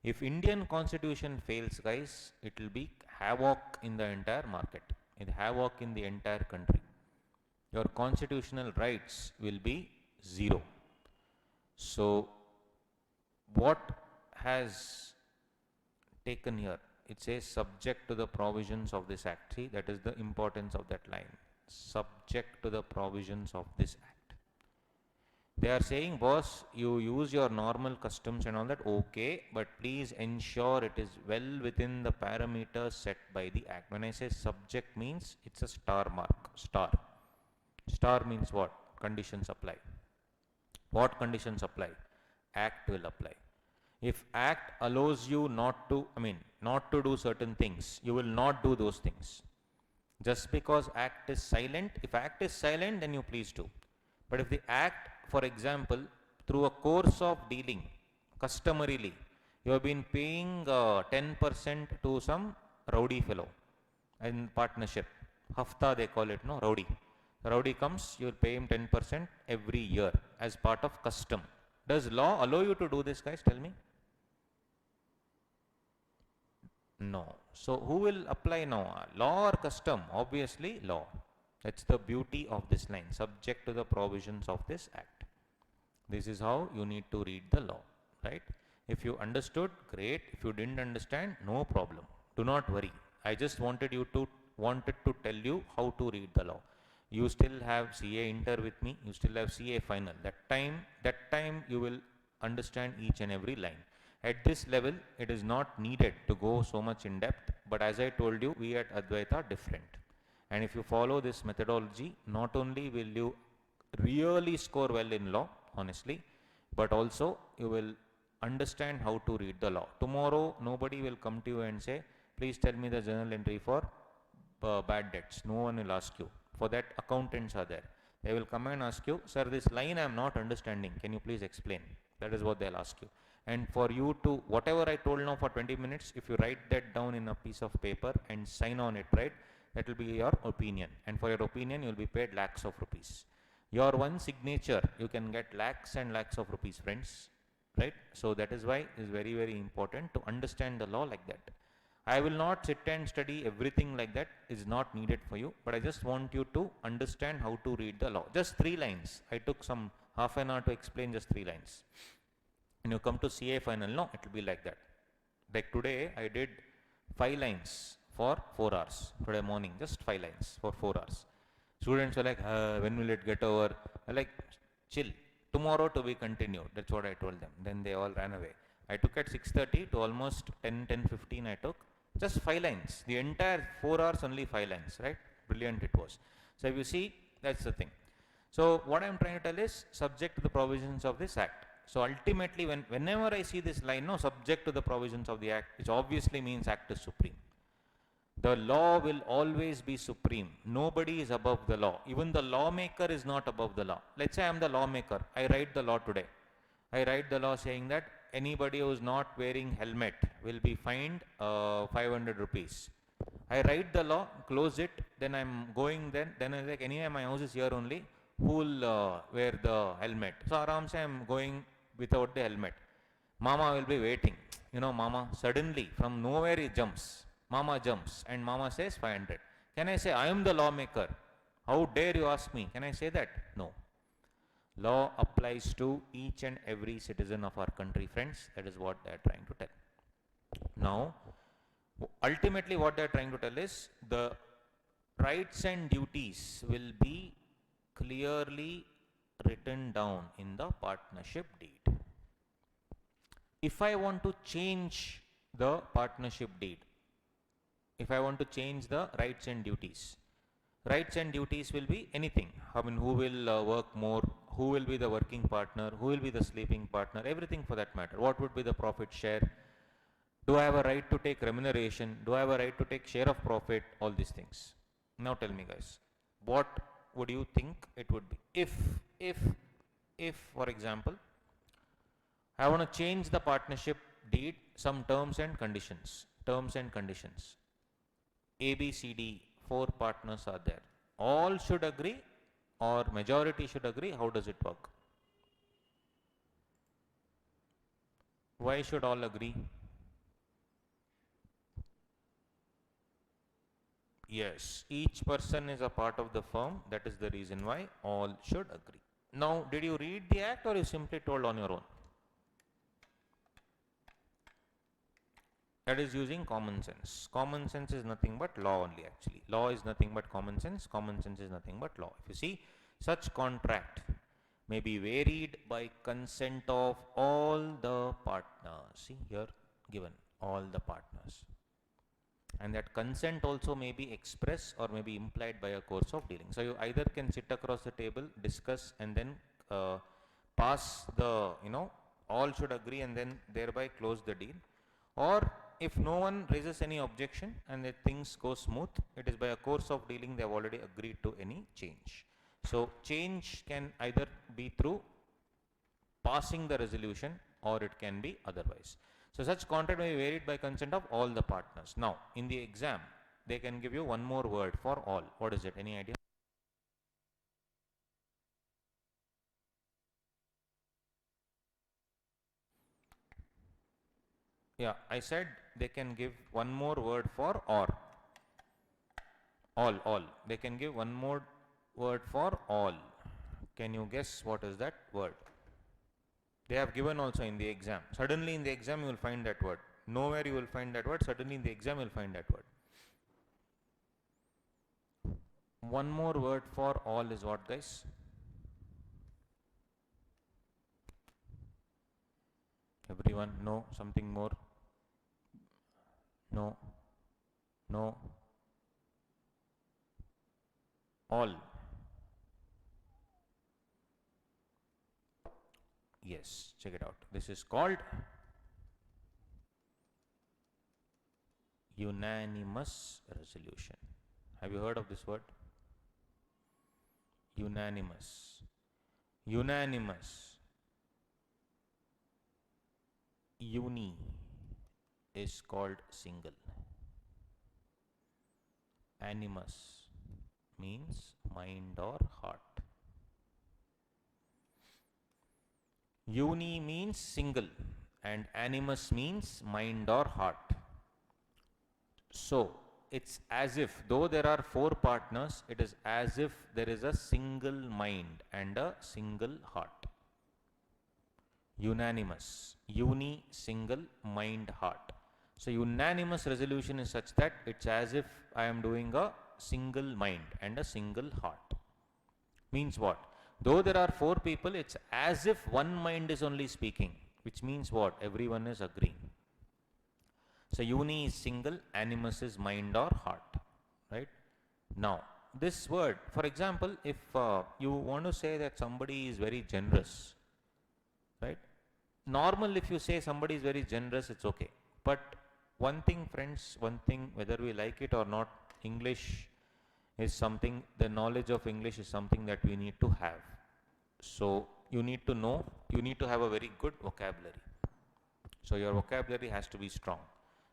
If Indian Constitution fails, guys, it will be havoc in the entire market, havoc in the entire country. Your constitutional rights will be zero. So, what has taken here? It says subject to the provisions of this act. See, that is the importance of that line. Subject to the provisions of this act. They are saying, boss, you use your normal customs and all that, okay, but please ensure it is well within the parameters set by the act. When I say subject means, it's a star mark, star. Star means what? Conditions apply. What conditions apply? Act will apply. If act allows you not to do certain things, you will not do those things. Just because act is silent, if act is silent, then you please do. But if the act, for example, through a course of dealing, customarily, you have been paying 10% to some rowdy fellow in partnership. Hafta they call it, no? Rowdy. Rowdy comes, you will pay him 10% every year as part of custom. Does law allow you to do this, guys? Tell me. No. So who will apply now? Law or custom? Obviously law. That's the beauty of this line, subject to the provisions of this act. This is how you need to read the law, right? If you understood, great. If you didn't understand, no problem. Do not worry. I just wanted to tell you how to read the law. You still have CA inter with me. You still have CA final. That time you will understand each and every line. At this level, it is not needed to go so much in depth. But as I told you, we at Advaita are different. And if you follow this methodology, not only will you really score well in law, honestly, but also you will understand how to read the law. Tomorrow, nobody will come to you and say, please tell me the journal entry for bad debts. No one will ask you. For that, accountants are there. They will come and ask you, sir, this line I am not understanding. Can you please explain? That is what they'll ask you. And for you to, whatever I told now for 20 minutes, if you write that down in a piece of paper and sign on it, right? That will be your opinion, and for your opinion you will be paid lakhs of rupees. Your one signature, you can get lakhs and lakhs of rupees, friends, right? So that is why it is very, very important to understand the law like that. I will not sit and study everything like that, is not needed for you, but I just want you to understand how to read the law. Just 3 lines. I took some half an hour to explain just 3 lines. And you come to CA final, no, it will be like that. Like today, I did 5 lines for 4 hours. Today morning, just 5 lines for 4 hours. Students were like, when will it get over? I like, chill. Tomorrow to be continued. That's what I told them. Then they all ran away. I took at 6:30 to almost 10:15 I took. Just 5 lines. The entire 4 hours only 5 lines, right? Brilliant it was. So if you see, that's the thing. So what I am trying to tell is subject to the provisions of this act. So ultimately whenever I see this line, no, subject to the provisions of the act, which obviously means act is supreme. The law will always be supreme. Nobody is above the law. Even the lawmaker is not above the law. Let's say I am the lawmaker. I write the law today. I write the law saying that anybody who is not wearing helmet will be fined 500 rupees. I write the law, close it, then I'm going then I like, anyway my house is here only, who will wear the helmet? So aram se I'm going without the helmet. Mama will be waiting. You know, mama suddenly from nowhere he jumps. Mama jumps and mama says 500. Can I say I am the lawmaker? How dare you ask me? Can I say that? No. Law applies to each and every citizen of our country, friends. That is what they are trying to tell. Now, ultimately what they are trying to tell is the rights and duties will be clearly written down in the partnership deed. If I want to change the partnership deed, if I want to change the rights and duties will be anything. I mean, who will work more, who will be the working partner, who will be the sleeping partner, everything for that matter. What would be the profit share? Do I have a right to take remuneration? Do I have a right to take share of profit? All these things. Now tell me guys, what would you think it would be? If for example, I want to change the partnership deed, some terms and conditions. A, B, C, D, 4 partners are there. All should agree or majority should agree. How does it work? Why should all agree? Yes, each person is a part of the firm. That is the reason why all should agree. Now, did you read the act or you simply told on your own? That is using common sense. Common sense is nothing but law only actually. Law is nothing but common sense. Common sense is nothing but law. If you see, such contract may be varied by consent of all the partners. See here given all the partners. And that consent also may be expressed or may be implied by a course of dealing. So you either can sit across the table, discuss and then pass the, all should agree and then thereby close the deal. Or if no one raises any objection and the things go smooth, it is by a course of dealing they have already agreed to any change. So change can either be through passing the resolution or it can be otherwise. So such contract may be varied by consent of all the partners. Now in the exam they can give you one more word for all. What is it? Any idea? Yeah, I said they can give one more word for or. All. They can give one more word for all. Can you guess what is that word? They have given also in the exam. Suddenly in the exam you will find that word. Nowhere you will find that word. Suddenly in the exam you will find that word. One more word for all is what, guys? Everyone know something more? No. All. Yes, check it out. This is called unanimous resolution. Have you heard of this word? Unanimous. Uni is called single. Animus means mind or heart. Uni means single and animus means mind or heart. So it's as if, though there are 4 partners, it is as if there is a single mind and a single heart. Unanimous. Uni, single, mind, heart. So unanimous resolution is such that it's as if I am doing a single mind and a single heart. Means what? Though there are 4 people, it's as if one mind is only speaking, which means what? Everyone is agreeing. So uni is single, animus is mind or heart, right? Now, this word, for example, if you want to say that somebody is very generous, right? Normal, if you say somebody is very generous, it's okay. But one thing, friends, one thing, whether we like it or not, English is something, the knowledge of English is something that we need to have. So you need to know, you need to have a very good vocabulary. So your vocabulary has to be strong.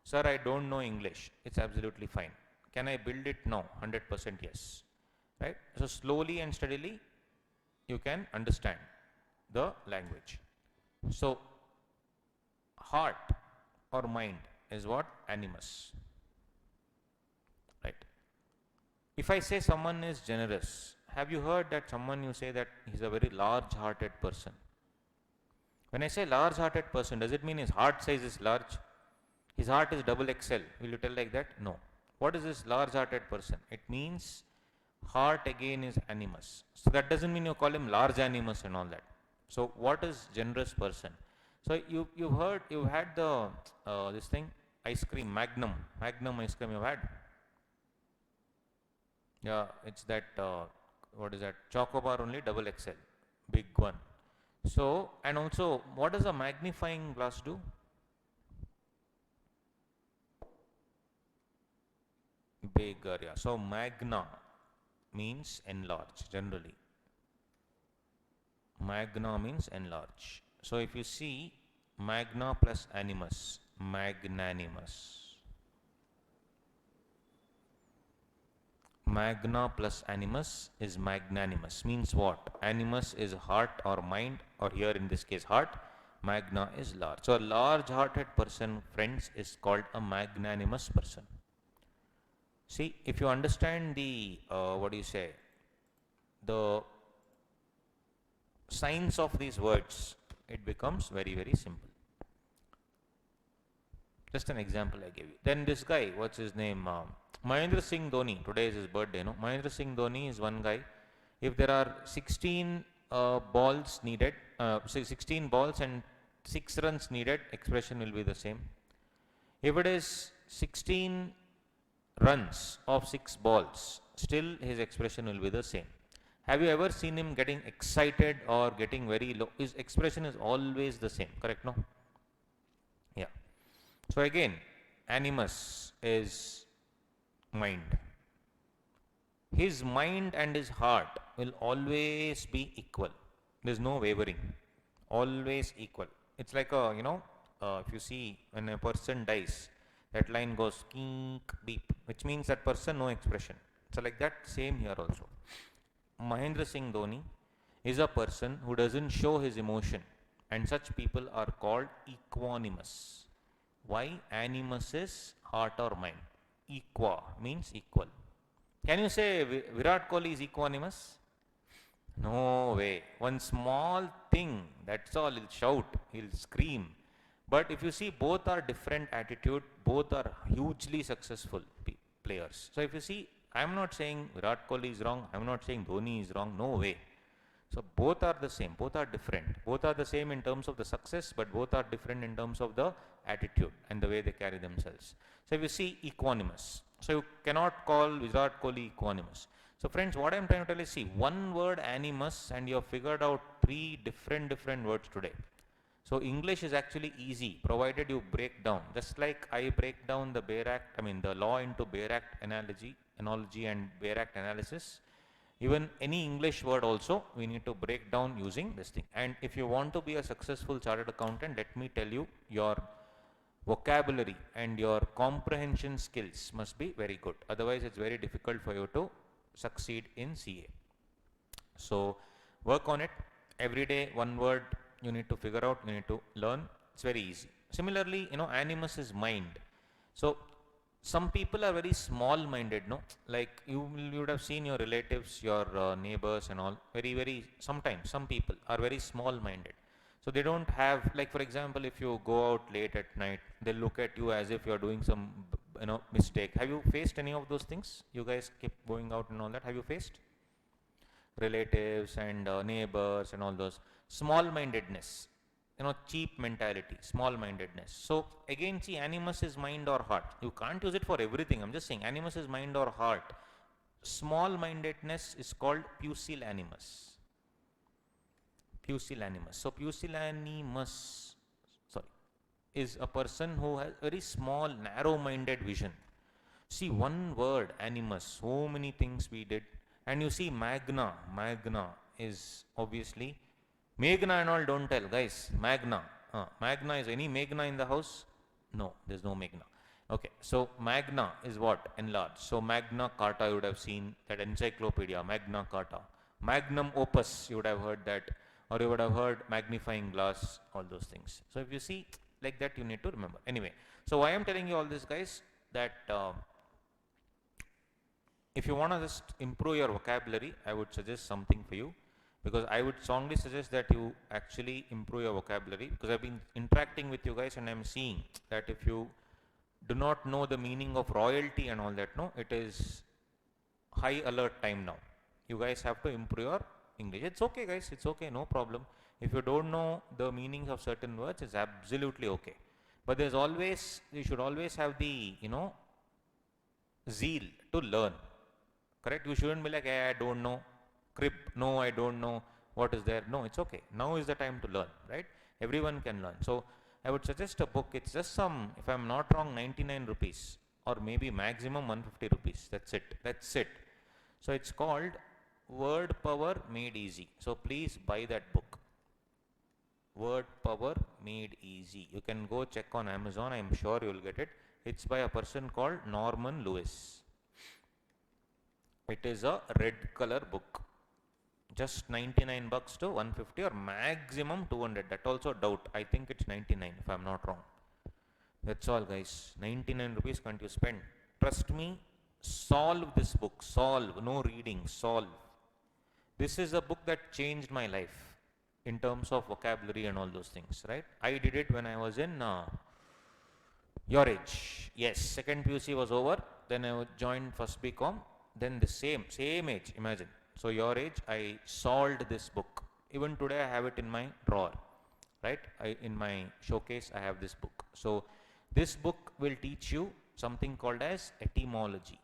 Sir, I don't know English. It's absolutely fine. Can I build it? No. 100% yes. Right? So slowly and steadily you can understand the language. So heart or mind is what? Animus. Right? If I say someone is generous, have you heard that someone you say that he's a very large-hearted person? When I say large-hearted person, does it mean his heart size is large? His heart is double XL. Will you tell like that? No. What is this large-hearted person? It means heart again is animus. So that doesn't mean you call him large animus and all that. So what is generous person? So you've had the this thing, ice cream, Magnum ice cream you've had. Yeah, it's that what is that? Chocobar only double XL, big one. So, and also, what does a magnifying glass do? Bigger, yeah. So, magna means enlarge generally. Magna means enlarge. So, if you see magna plus animus, magnanimous. Magna plus animus is magnanimous. Means what? Animus is heart or mind, or here in this case heart. Magna is large. So a large-hearted person, friends, is called a magnanimous person. See, if you understand the, what do you say, the signs of these words, it becomes very, very simple. Just an example I gave you. Then this guy, what's his name? Mahendra Singh Dhoni. Today is his birthday, no? Mahendra Singh Dhoni is one guy. If there are 16 balls needed, 16 balls and 6 runs needed, expression will be the same. If it is 16 runs of 6 balls, still his expression will be the same. Have you ever seen him getting excited or getting very low? His expression is always the same, correct, no? Yeah. So again, animus is mind. His mind and his heart will always be equal. There's no wavering. Always equal. It's like a, if you see when a person dies, that line goes kink, beep, which means that person no expression. So like that, same here also. Mahendra Singh Dhoni is a person who doesn't show his emotion, and such people are called equanimous. Why? Animus is heart or mind. Equa means equal. Can you say Virat Kohli is equanimous? No way. One small thing, that's all, he'll shout, he'll scream. But if you see, both are different attitude, both are hugely successful players. So if you see, I'm not saying Virat Kohli is wrong, I'm not saying Dhoni is wrong, no way. So both are the same, both are different. Both are the same in terms of the success, but both are different in terms of the attitude and the way they carry themselves. So if you see, equanimous. So you cannot call Virat Kohli equanimous. So friends, what I am trying to tell is, see, one word animus and you have figured out 3 different words today. So English is actually easy, provided you break down. Just like I break down the Bayer Act, the law into Bayer Act analogy and Bayer Act analysis. Even any English word also, we need to break down using this thing. And if you want to be a successful chartered accountant, let me tell you, your vocabulary and your comprehension skills must be very good. Otherwise, it's very difficult for you to succeed in CA. So work on it. Every day, one word you need to figure out, you need to learn. It's very easy. Similarly, animus is mind. So some people are very small-minded, no? Like you would have seen your relatives, your neighbors and all, sometimes some people are very small-minded. So they don't have, like for example, if you go out late at night, they'll look at you as if you're doing some, mistake. Have you faced any of those things? You guys keep going out and all that. Have you faced? Relatives and neighbors and all those. Small-mindedness. Cheap mentality, small-mindedness. So again, see, animus is mind or heart. You can't use it for everything. I'm just saying animus is mind or heart. Small-mindedness is called pusillanimous. Pusillanimous. So pusillanimous, sorry, is a person who has very small, narrow-minded vision. See, one word, animus, so many things we did. And you see, magna is obviously, Meghna and all don't tell, guys, Magna. Magna is any Meghna in the house? No, there's no Meghna. Okay, so Magna is what? Enlarged. So Magna Carta, you would have seen that encyclopedia, Magna Carta. Magnum opus, you would have heard that, or you would have heard magnifying glass, all those things. So if you see like that, you need to remember. Anyway, so why I'm telling you all this, guys, that if you want to just improve your vocabulary, I would suggest something for you, because I would strongly suggest that you actually improve your vocabulary, because I've been interacting with you guys and I'm seeing that if you do not know the meaning of royalty and all that, no, it is high alert time now. You guys have to improve your English. It's okay, guys, it's okay, no problem. If you don't know the meanings of certain words, it's absolutely okay. But there's always, you should always have the, zeal to learn. Correct? You shouldn't be like, hey, I don't know. Crib, no, I don't know. What is there? No, it's okay. Now is the time to learn, right? Everyone can learn. So I would suggest a book. It's just some, if I'm not wrong, 99 rupees or maybe maximum 150 rupees. That's it. That's it. So it's called Word Power Made Easy. So please buy that book. Word Power Made Easy. You can go check on Amazon. I'm sure you'll get it. It's by a person called Norman Lewis. It is a red color book. Just 99 bucks to 150 or maximum 200. That also doubt. I think it's 99 if I'm not wrong. That's all, guys. 99 rupees can't you spend. Trust me, solve this book. Solve. No reading. Solve. This is a book that changed my life in terms of vocabulary and all those things, right? I did it when I was in your age. Yes, second PUC was over. Then I joined first BCom. Then the same age, imagine. So your age, I solved this book. Even today I have it in my drawer, right? In my showcase, I have this book. So this book will teach you something called as etymology.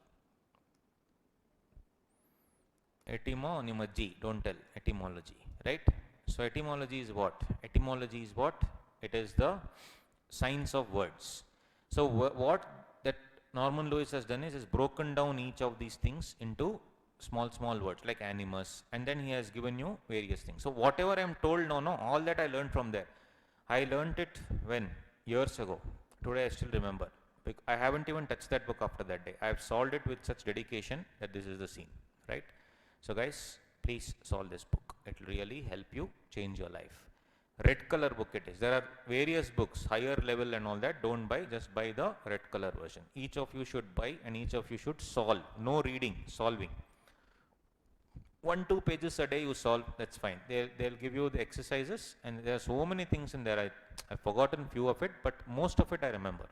Etymology, don't tell, etymology, right? So etymology is what? Etymology is what? It is the science of words. So what that Norman Lewis has done is broken down each of these things into small words like animus, and then he has given you various things. So whatever I am told now, all that I learned from there. I learned it when? Years ago. Today I still remember. I haven't even touched that book after that day. I have solved it with such dedication that this is the scene, right? So guys, please solve this book. It will really help you change your life. Red color book it is. There are various books, higher level and all that. Don't buy, just buy the red color version. Each of you should buy and each of you should solve. No reading, solving. 1-2 pages a day you solve, that's fine. They'll give you the exercises and there are so many things in there. I've forgotten few of it, but most of it I remember.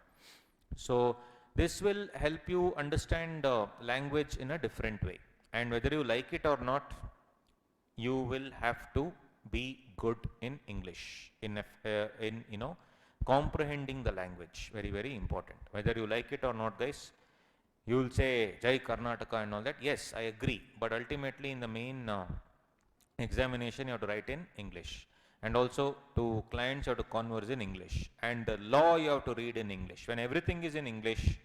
So this will help you understand language in a different way. And whether you like it or not, you will have to be good in English, in comprehending the language. Very, very important. Whether you like it or not, guys, you will say Jai Karnataka and all that. Yes, I agree. But ultimately in the main examination, you have to write in English. And also to clients, you have to converse in English. And the law you have to read in English. When everything is in English,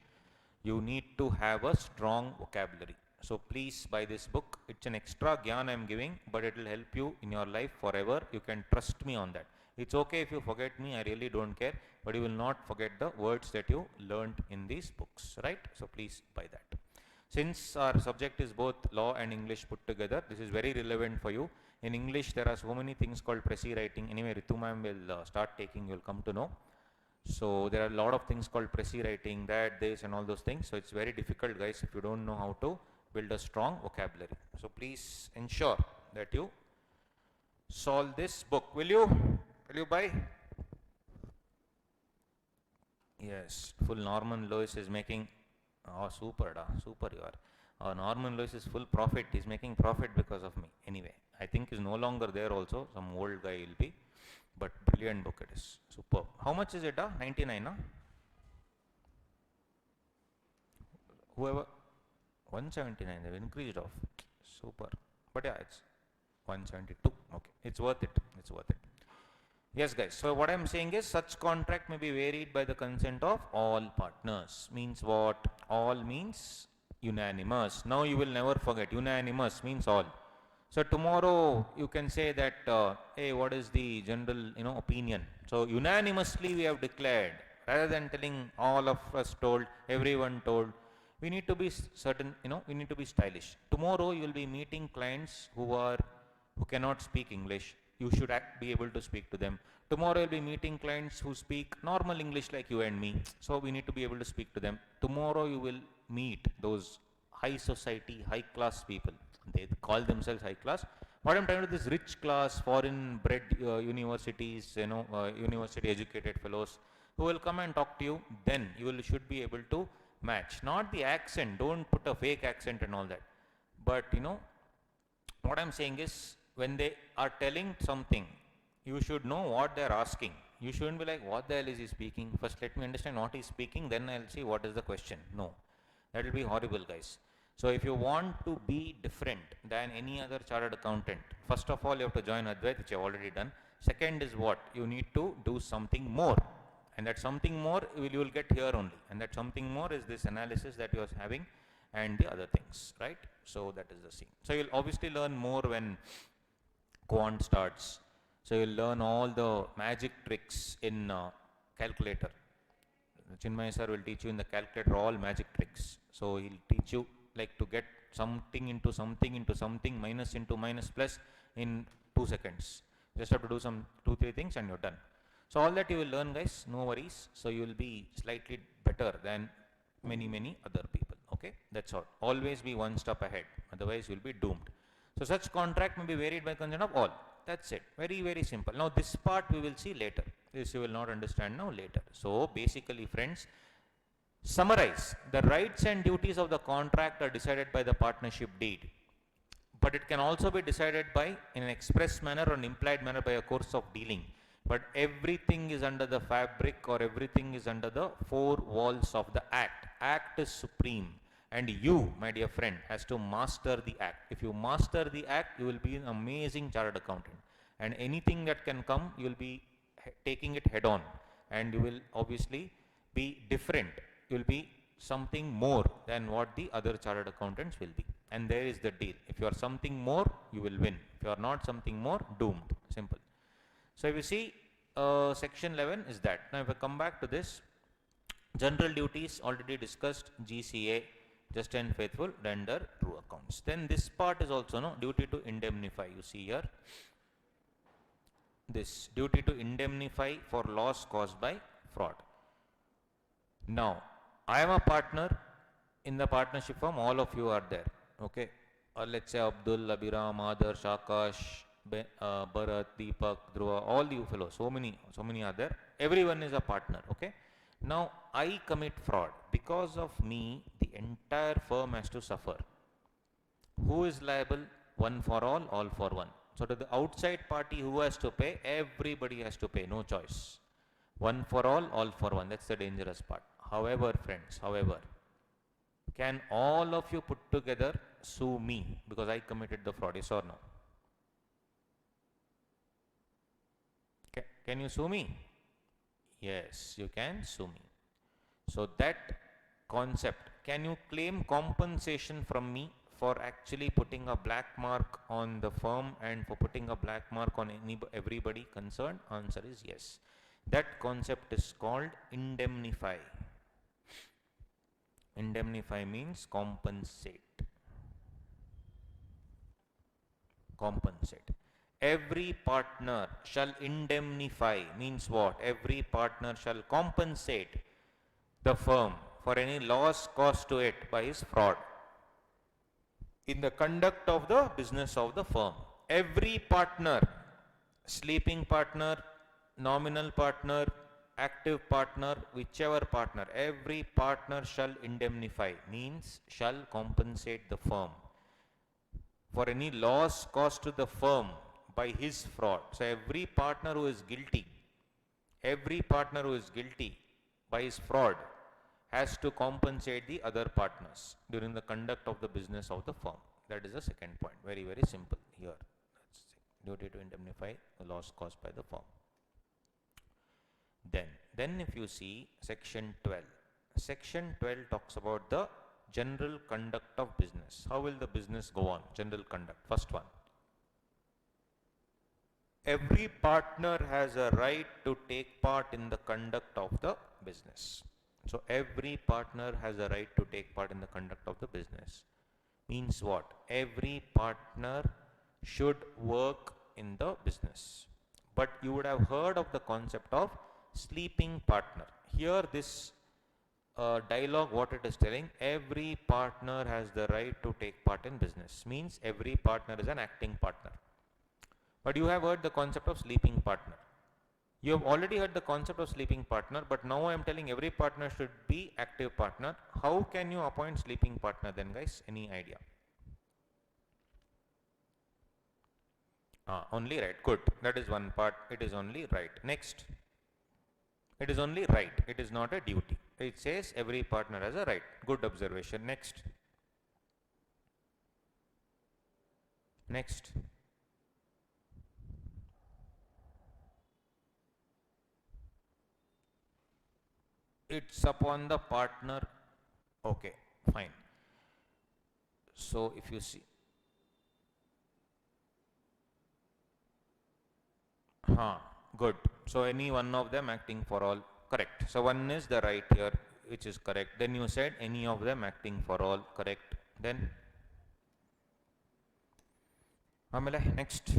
you need to have a strong vocabulary. So please buy this book. It's an extra gyan I am giving, but it will help you in your life forever. You can trust me on that. It's okay if you forget me, I really don't care, but you will not forget the words that you learned in these books, right? So please buy that. Since our subject is both law and English put together, this is very relevant for you. In English, there are so many things called Prezi writing. Anyway, Ritu ma'am will start taking, you'll come to know. So there are a lot of things called Prezi writing, that, this and all those things. So it's very difficult, guys, if you don't know how to build a strong vocabulary. So please ensure that you solve this book. Will you buy? Yes, full Norman Lewis is making, oh super you are. Norman Lewis is full profit, he's making profit because of me. Anyway, I think he's no longer there also, some old guy will be, but brilliant book it is, superb. How much is it? 99, huh? Whoever, 179, they've increased off. Super. But yeah, it's 172. Okay, it's worth it. It's worth it. Yes, guys. So what I'm saying is such contract may be varied by the consent of all partners. Means what? All means unanimous. Now you will never forget. Unanimous means all. So tomorrow you can say that, hey, what is the general, opinion? So unanimously we have declared, rather than telling all of us told, everyone told. We need to be certain, we need to be stylish. Tomorrow you will be meeting clients who cannot speak English. You should be able to speak to them. Tomorrow you'll be meeting clients who speak normal English like you and me. So we need to be able to speak to them. Tomorrow you will meet those high society, high class people. They call themselves high class. What I'm trying to do, this rich class, foreign bred universities, university educated fellows who will come and talk to you. Then you should be able to match. Not the accent. Don't put a fake accent and all that. But what I'm saying is, when they are telling something, you should know what they're asking. You shouldn't be like, what the hell is he speaking? First let me understand what he's speaking, then I'll see what is the question. No, that will be horrible, guys. So if you want to be different than any other chartered accountant, first of all you have to join Advait, which you have already done. Second is what? You need to do something more. And that something more you will get here only. And that something more is this analysis that you are having and the other things, right? So that is the scene. So you'll obviously learn more when quant starts. So you'll learn all the magic tricks in calculator. Chinmay sir will teach you in the calculator all magic tricks. So he'll teach you like to get something into something into something, minus into minus plus in 2 seconds. Just have to do some 2-3 things and you're done. So all that you will learn, guys, no worries. So you will be slightly better than many other people. Okay, that's all. Always be one step ahead, otherwise you will be doomed. So such contract may be varied by consent of all. That's it. Very simple. Now this part we will see later. This you will not understand now, later. So basically, friends, summarize. The rights and duties of the contract are decided by the partnership deed. But it can also be decided by, in an express manner or an implied manner, by a course of dealing. But everything is under the fabric, or everything is under the 4 walls of the act. Act is supreme. And you, my dear friend, has to master the act. If you master the act, you will be an amazing chartered accountant. And anything that can come, you will be taking it head on. And you will obviously be different. You will be something more than what the other chartered accountants will be. And there is the deal. If you are something more, you will win. If you are not something more, doomed. Simple. So if you see, section 11 is that. Now if I come back to this, general duties already discussed, GCA, just and faithful, render true accounts. Then this part is also duty to indemnify. You see here, this duty to indemnify for loss caused by fraud. Now I am a partner in the partnership firm. All of you are there. Okay, let's say Abdul, Abhiram, Adarsh, Akash, Bharat, Deepak, Dhruva, all you fellows, so many are there. Everyone is a partner. Okay. Now I commit fraud. Because of me, the entire firm has to suffer. Who is liable? One for all for one. So to the outside party, who has to pay? Everybody has to pay, no choice. One for all for one. That's the dangerous part. However, friends, can all of you put together sue me because I committed the fraud? Yes or no? Can you sue me? Yes, you can sue me. So that concept, can you claim compensation from me for actually putting a black mark on the firm and for putting a black mark on everybody concerned? Answer is yes. That concept is called indemnify. Indemnify means compensate. Compensate. Every partner shall indemnify means what? Every partner shall compensate the firm for any loss caused to it by his fraud in the conduct of the business of the firm. Every partner, sleeping partner, nominal partner, active partner, whichever partner, every partner shall indemnify means shall compensate the firm for any loss caused to the firm by his fraud. So every partner who is guilty by his fraud has to compensate the other partners during the conduct of the business of the firm. That is the second point. Very, very simple here. Duty to indemnify the loss caused by the firm. Then if you see section 12, section 12 talks about the general conduct of business. How will the business go on? General conduct. First one. Every partner has a right to take part in the conduct of the business. So every partner has a right to take part in the conduct of the business. Means what? Every partner should work in the business. But you would have heard of the concept of sleeping partner. Here this dialogue, what it is telling, every partner has the right to take part in business. Means every partner is an acting partner. But you have heard the concept of sleeping partner. You have already heard the concept of sleeping partner, but now I am telling every partner should be active partner. How can you appoint sleeping partner then, guys? Any idea? Only right. Good. That is one part. It is only right. Next. It is only right. It is not a duty. It says every partner has a right. Good observation. Next. Next. It's upon the partner. Okay, fine. So if you see, good. So any one of them acting for all, correct. So one is the right here, which is correct. Then you said any of them acting for all, correct. Then Amala, next.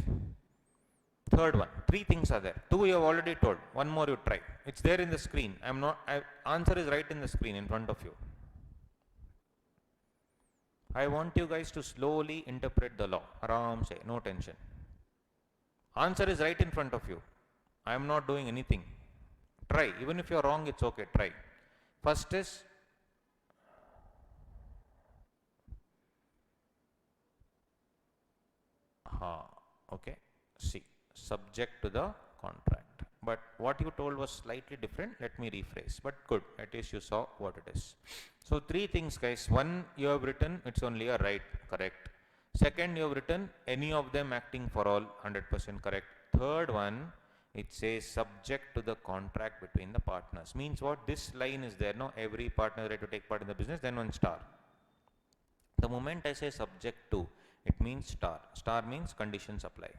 Third one. Three things are there. Two you have already told. One more you try. It's there in the screen. Answer is right in the screen in front of you. I want you guys to slowly interpret the law. Aram se, no tension. Answer is right in front of you. I am not doing anything. Try. Even if you are wrong, it's okay. Try. First is okay. See, subject to the contract. But what you told was slightly different. Let me rephrase. But good. At least you saw what it is. So three things, guys. One, you have written it's only a right, correct. Second, you have written any of them acting for all, 100% correct. Third one, it says subject to the contract between the partners. Means what? This line is there. No, every partner right to take part in the business. Then one star. The moment I say subject to, it means star. Star means conditions apply.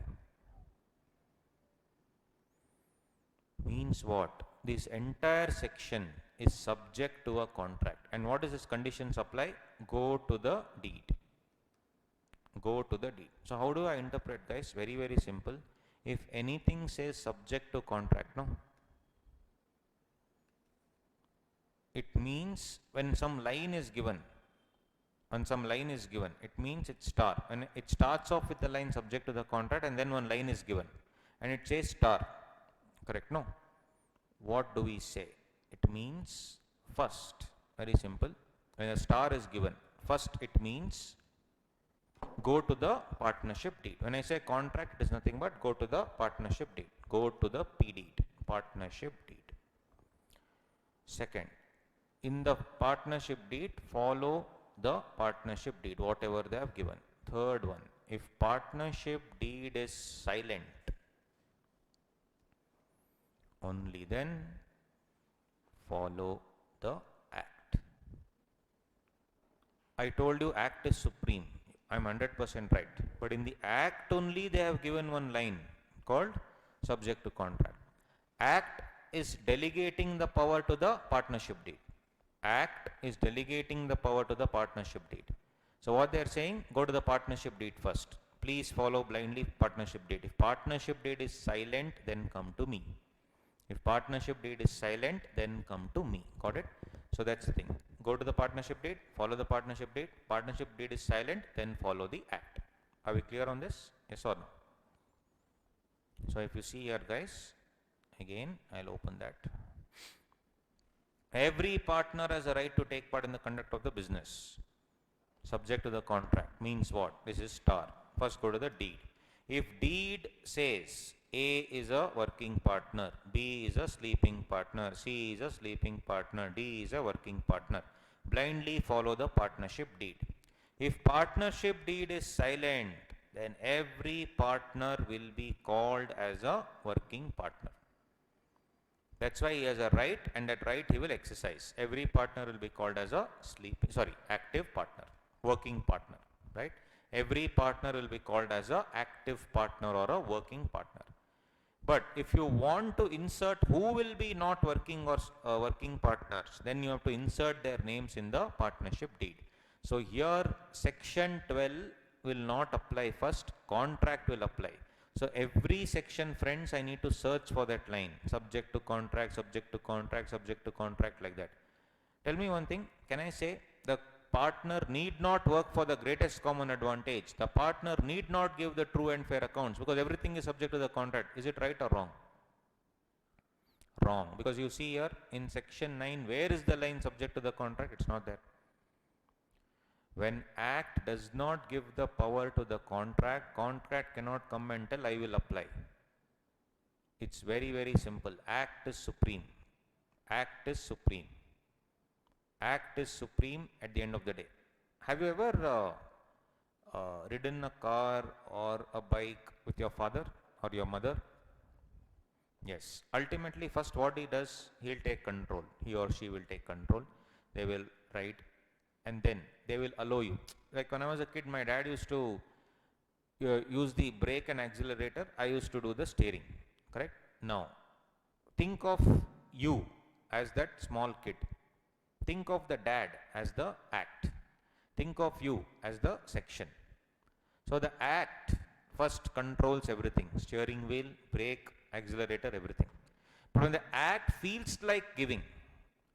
Means what? This entire section is subject to a contract. And what is this conditions apply? Go to the deed. Go to the deed. So how do I interpret, guys? Very, very simple. If anything says subject to contract, no? It means when some line is given, it means it's star. When it starts off with the line subject to the contract and then one line is given and it says star, correct? No. What do we say? It means first, very simple. When a star is given, first it means go to the partnership deed. When I say contract, it is nothing but go to the partnership deed. Go to the P deed, partnership deed. Second, in the partnership deed, follow the partnership deed, whatever they have given. Third one, if partnership deed is silent, only then follow the act. I told you act is supreme. I am 100% right. But in the act only they have given one line called subject to contract. Act is delegating the power to the partnership deed. Act is delegating the power to the partnership deed. So what they are saying, go to the partnership deed first. Please follow blindly partnership deed. If partnership deed is silent, then come to me. If partnership deed is silent, then come to me. Got it? So that's the thing. Go to the partnership deed, follow the partnership deed. Partnership deed is silent, then follow the act. Are we clear on this? Yes or no? So if you see here, guys, again, I'll open that. Every partner has a right to take part in the conduct of the business, subject to the contract. Means what? This is star. First go to the deed. If deed says A is a working partner, B is a sleeping partner, C is a sleeping partner, D is a working partner. Blindly follow the partnership deed. If partnership deed is silent, then every partner will be called as a working partner. That's why he has a right, and that right he will exercise. Every partner will be called as a active partner, working partner, right? Every partner will be called as a active partner or a working partner. But if you want to insert who will be not working or working partners, then you have to insert their names in the partnership deed. So here section 12 will not apply first, contract will apply. So every section, friends, I need to search for that line, subject to contract, subject to contract, subject to contract, like that. Tell me one thing, can I say the partner need not work for the greatest common advantage? The partner need not give the true and fair accounts because everything is subject to the contract. Is it right or wrong? Wrong, because you see here in section 9, where is the line subject to the contract? It's not there. When act does not give the power to the contract, contract cannot come and tell I will apply. It's very, very simple. Act is supreme. Act is supreme. Act is supreme at the end of the day. Have you ever ridden a car or a bike with your father or your mother? Yes. Ultimately, first what he does, he'll take control. He or she will take control. They will ride, and then they will allow you. Like when I was a kid, my dad used to use the brake and accelerator. I used to do the steering. Correct? Now, think of you as that small kid. Think of the dad as the act. Think of you as the section. So the act first controls everything, steering wheel, brake, accelerator, everything. But when the act feels like giving,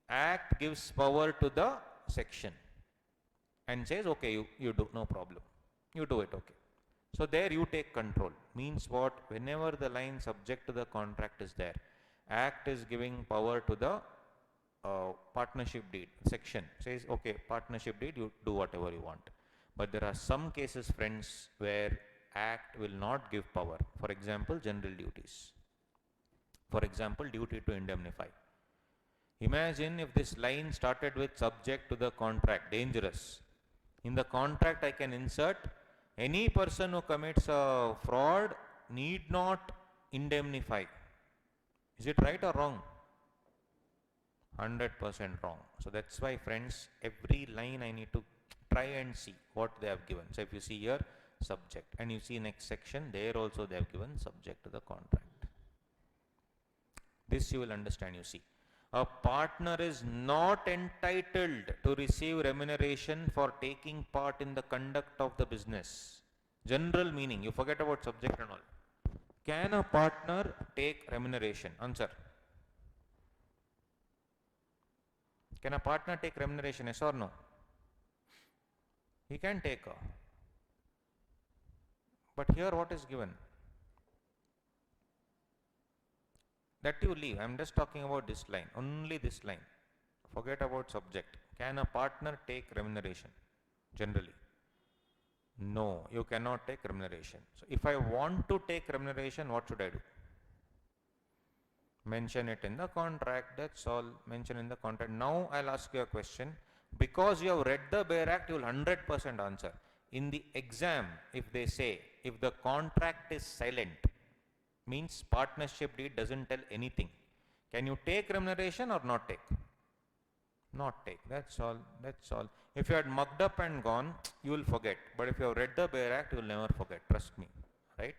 act gives power to the section and says, okay, you do, no problem. You do it, okay. So there you take control. Means what? Whenever the line subject to the contract is there, act is giving power to the partnership deed. Section says, okay, partnership deed, you do whatever you want. But there are some cases, friends, where act will not give power. For example, general duties. For example, duty to indemnify. Imagine if this line started with subject to the contract, dangerous. In the contract I can insert, any person who commits a fraud need not indemnify. Is it right or wrong? 100% wrong. So that's why, friends, every line I need to try and see what they have given. So if you see here, subject, and you see next section, there also they have given subject to the contract. This you will understand, you see. A partner is not entitled to receive remuneration for taking part in the conduct of the business. General meaning, you forget about subject and all. Can a partner take remuneration? Answer. Can a partner take remuneration, yes or no? He can take. But here what is given? That you leave. I am just talking about this line, only this line. Forget about subject. Can a partner take remuneration? Generally. No, you cannot take remuneration. So if I want to take remuneration, what should I do? Mention it in the contract, that's all. Mention in the contract. Now I'll ask you a question. Because you have read the Bare Act, you will 100% answer. In the exam, if they say, if the contract is silent, means partnership deed doesn't tell anything. Can you take remuneration or not take? Not take. That's all. That's all. If you had mugged up and gone, you will forget. But if you have read the Bare Act, you will never forget. Trust me. Right?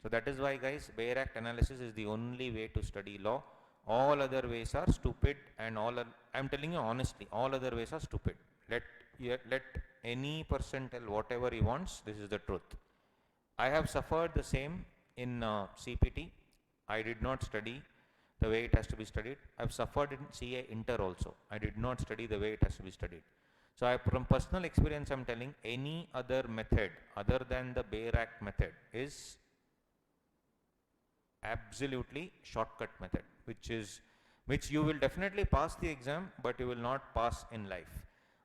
So that is why, guys, Bare Act analysis is the only way to study law. All other ways are stupid, and I'm telling you honestly, all other ways are stupid. Let any person tell whatever he wants. This is the truth. I have suffered the same in CPT. I did not study the way it has to be studied. I have suffered in CA Inter also. I did not study the way it has to be studied. So from personal experience, I'm telling, any other method other than the Bare Act method is absolutely shortcut method, which you will definitely pass the exam, but you will not pass in life.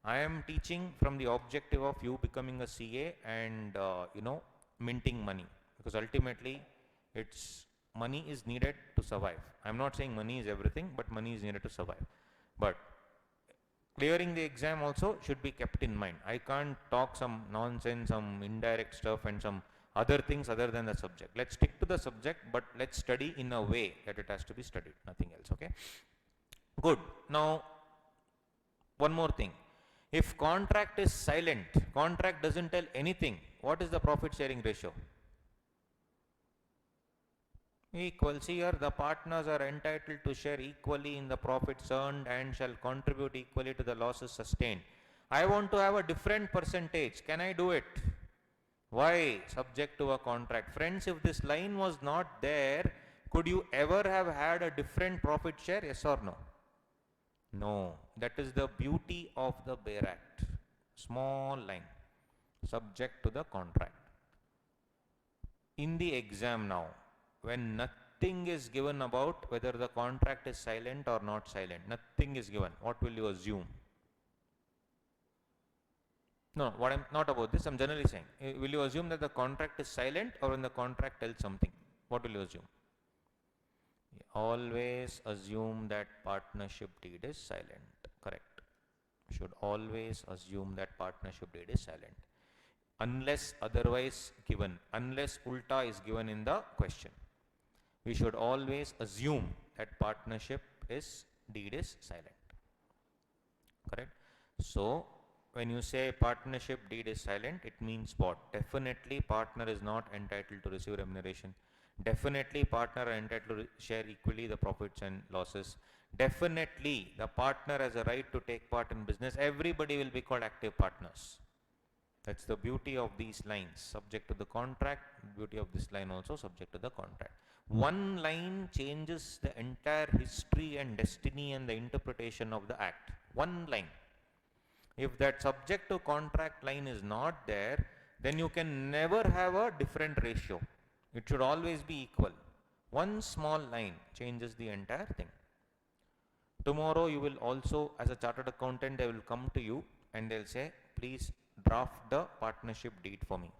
I am teaching from the objective of you becoming a CA and minting money, because ultimately it's money is needed to survive. I'm not saying money is everything, but money is needed to survive. But clearing the exam also should be kept in mind. I can't talk some nonsense, some indirect stuff and some other things other than the subject. Let's stick to the subject, but let's study in a way that it has to be studied, nothing else, okay? Good. Now, one more thing. If contract is silent, contract doesn't tell anything, what is the profit sharing ratio? Equals. Here the partners are entitled to share equally in the profits earned and shall contribute equally to the losses sustained. I want to have a different percentage. Can I do it? Why? Subject to a contract. Friends, if this line was not there, could you ever have had a different profit share? Yes or no? No. That is the beauty of the Bare Act. Small line. Subject to the contract. In the exam now, when nothing is given about whether the contract is silent or not silent, nothing is given, what will you assume? No, what I'm not about this, I'm generally saying, will you assume that the contract is silent or when the contract tells something? What will you assume? Always assume that partnership deed is silent. Correct. Should always assume that partnership deed is silent. Unless otherwise given, unless ulta is given in the question. We should always assume that partnership deed is silent. Correct? So, when you say partnership deed is silent, it means what? Definitely partner is not entitled to receive remuneration. Definitely partner are entitled to share equally the profits and losses. Definitely the partner has a right to take part in business. Everybody will be called active partners. That's the beauty of these lines, subject to the contract. Beauty of this line also subject to the contract. One line changes the entire history and destiny and the interpretation of the act. One line. If that subject to contract line is not there, then you can never have a different ratio. It should always be equal. One small line changes the entire thing. Tomorrow you will also, as a chartered accountant, they will come to you and they'll say, please draft the partnership deed for me.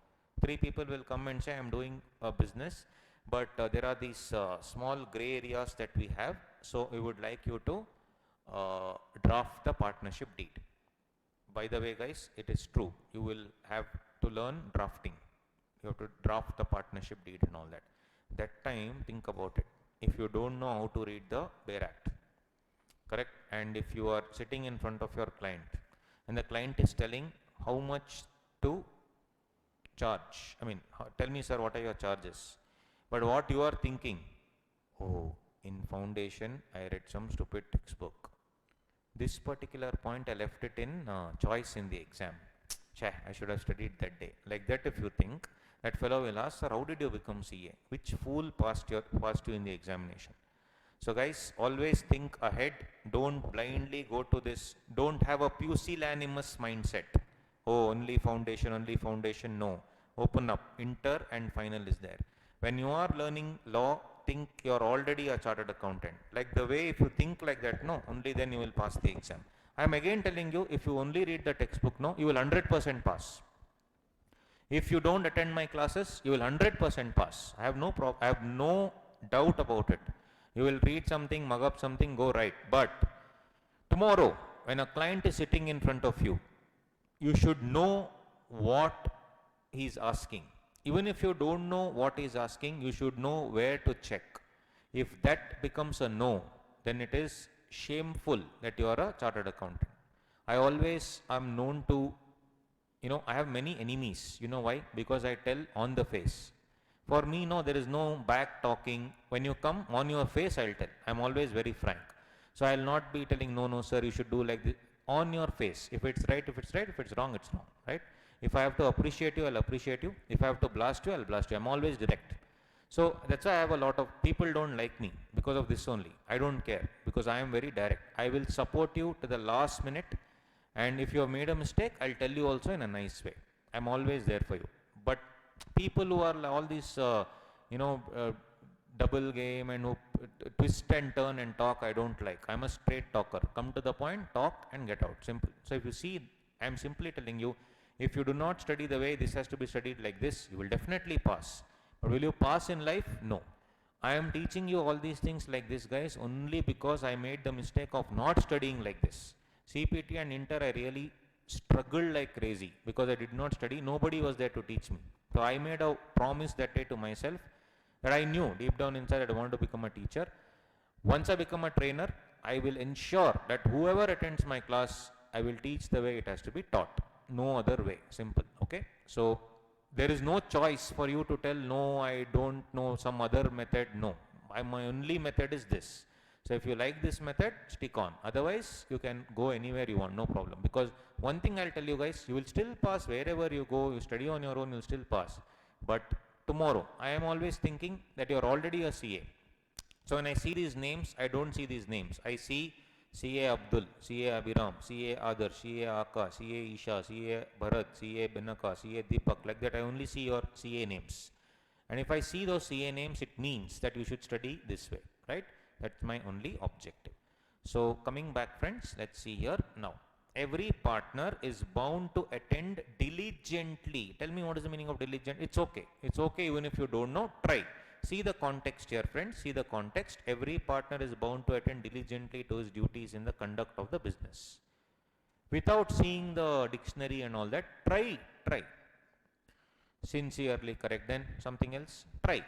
3 people will come and say, I'm doing a business, but there are these small gray areas that we have, so we would like you to draft the partnership deed. By the way, guys, it is true. You will have to learn drafting. You have to draft the partnership deed and all that. That time, think about it. If you don't know how to read the Bare Act, correct? And if you are sitting in front of your client and the client is telling how much to charge, I mean, tell me, sir, what are your charges? But what you are thinking, oh, in foundation, I read some stupid textbook. This particular point, I left it in choice in the exam. Cheh, I should have studied that day. Like that, if you think, that fellow will ask, sir, how did you become CA? Which fool passed you in the examination? So guys, always think ahead. Don't blindly go to this. Don't have a pusillanimous mindset. Oh, only foundation. No. Open up. Inter and final is there. When you are learning law, think you are already a chartered accountant. Like the way if you think like that, no, only then you will pass the exam. I am again telling you, if you only read the textbook, no, you will 100% pass. If you don't attend my classes, you will 100% pass. I have no doubt about it. You will read something, mug up something, go right. But tomorrow, when a client is sitting in front of you, you should know what he is asking. Even if you don't know what he is asking, you should know where to check. If that becomes a no, then it is shameful that you are a chartered accountant. I always am known to, I have many enemies. You know why? Because I tell on the face. For me, no, there is no back talking. When you come on your face, I'll tell. I'm always very frank. So I'll not be telling, no, sir, you should do like this. On your face. If it's right, if it's wrong, it's wrong, right? If I have to appreciate you, I'll appreciate you. If I have to blast you, I'll blast you. I'm always direct. So that's why I have a lot of people don't like me because of this only. I don't care because I am very direct. I will support you to the last minute. And if you have made a mistake, I'll tell you also in a nice way. I'm always there for you. But people who are all these, double game and who twist and turn and talk, I don't like. I'm a straight talker. Come to the point, talk and get out. Simple. So if you see, I'm simply telling you, if you do not study the way this has to be studied like this, you will definitely pass. But will you pass in life? No. I am teaching you all these things like this, guys, only because I made the mistake of not studying like this. CPT and Inter, I really struggled like crazy because I did not study. Nobody was there to teach me. So I made a promise that day to myself that I knew deep down inside I want to become a teacher. Once I become a trainer, I will ensure that whoever attends my class, I will teach the way it has to be taught. No other way. Simple. Okay. So there is no choice for you to tell, no, I don't know some other method. No. My only method is this. So if you like this method, stick on. Otherwise, you can go anywhere you want, no problem. Because one thing I'll tell you guys, you will still pass wherever you go, you study on your own, you'll still pass. But tomorrow, I am always thinking that you're already a CA. So when I see these names, I don't see these names. I see CA Abdul, CA Abhiram, CA Adar, CA Aka, CA Isha, CA Bharat, CA Benaka, CA Deepak. Like that, I only see your CA names. And if I see those CA names, it means that you should study this way, right? That's my only objective. So coming back, friends, let's see here now. Every partner is bound to attend diligently. Tell me what is the meaning of diligent? It's okay. It's okay even if you don't know. Try. See the context here, friends. See the context. Every partner is bound to attend diligently to his duties in the conduct of the business. Without seeing the dictionary and all that, try. Sincerely, correct. Then something else. Try.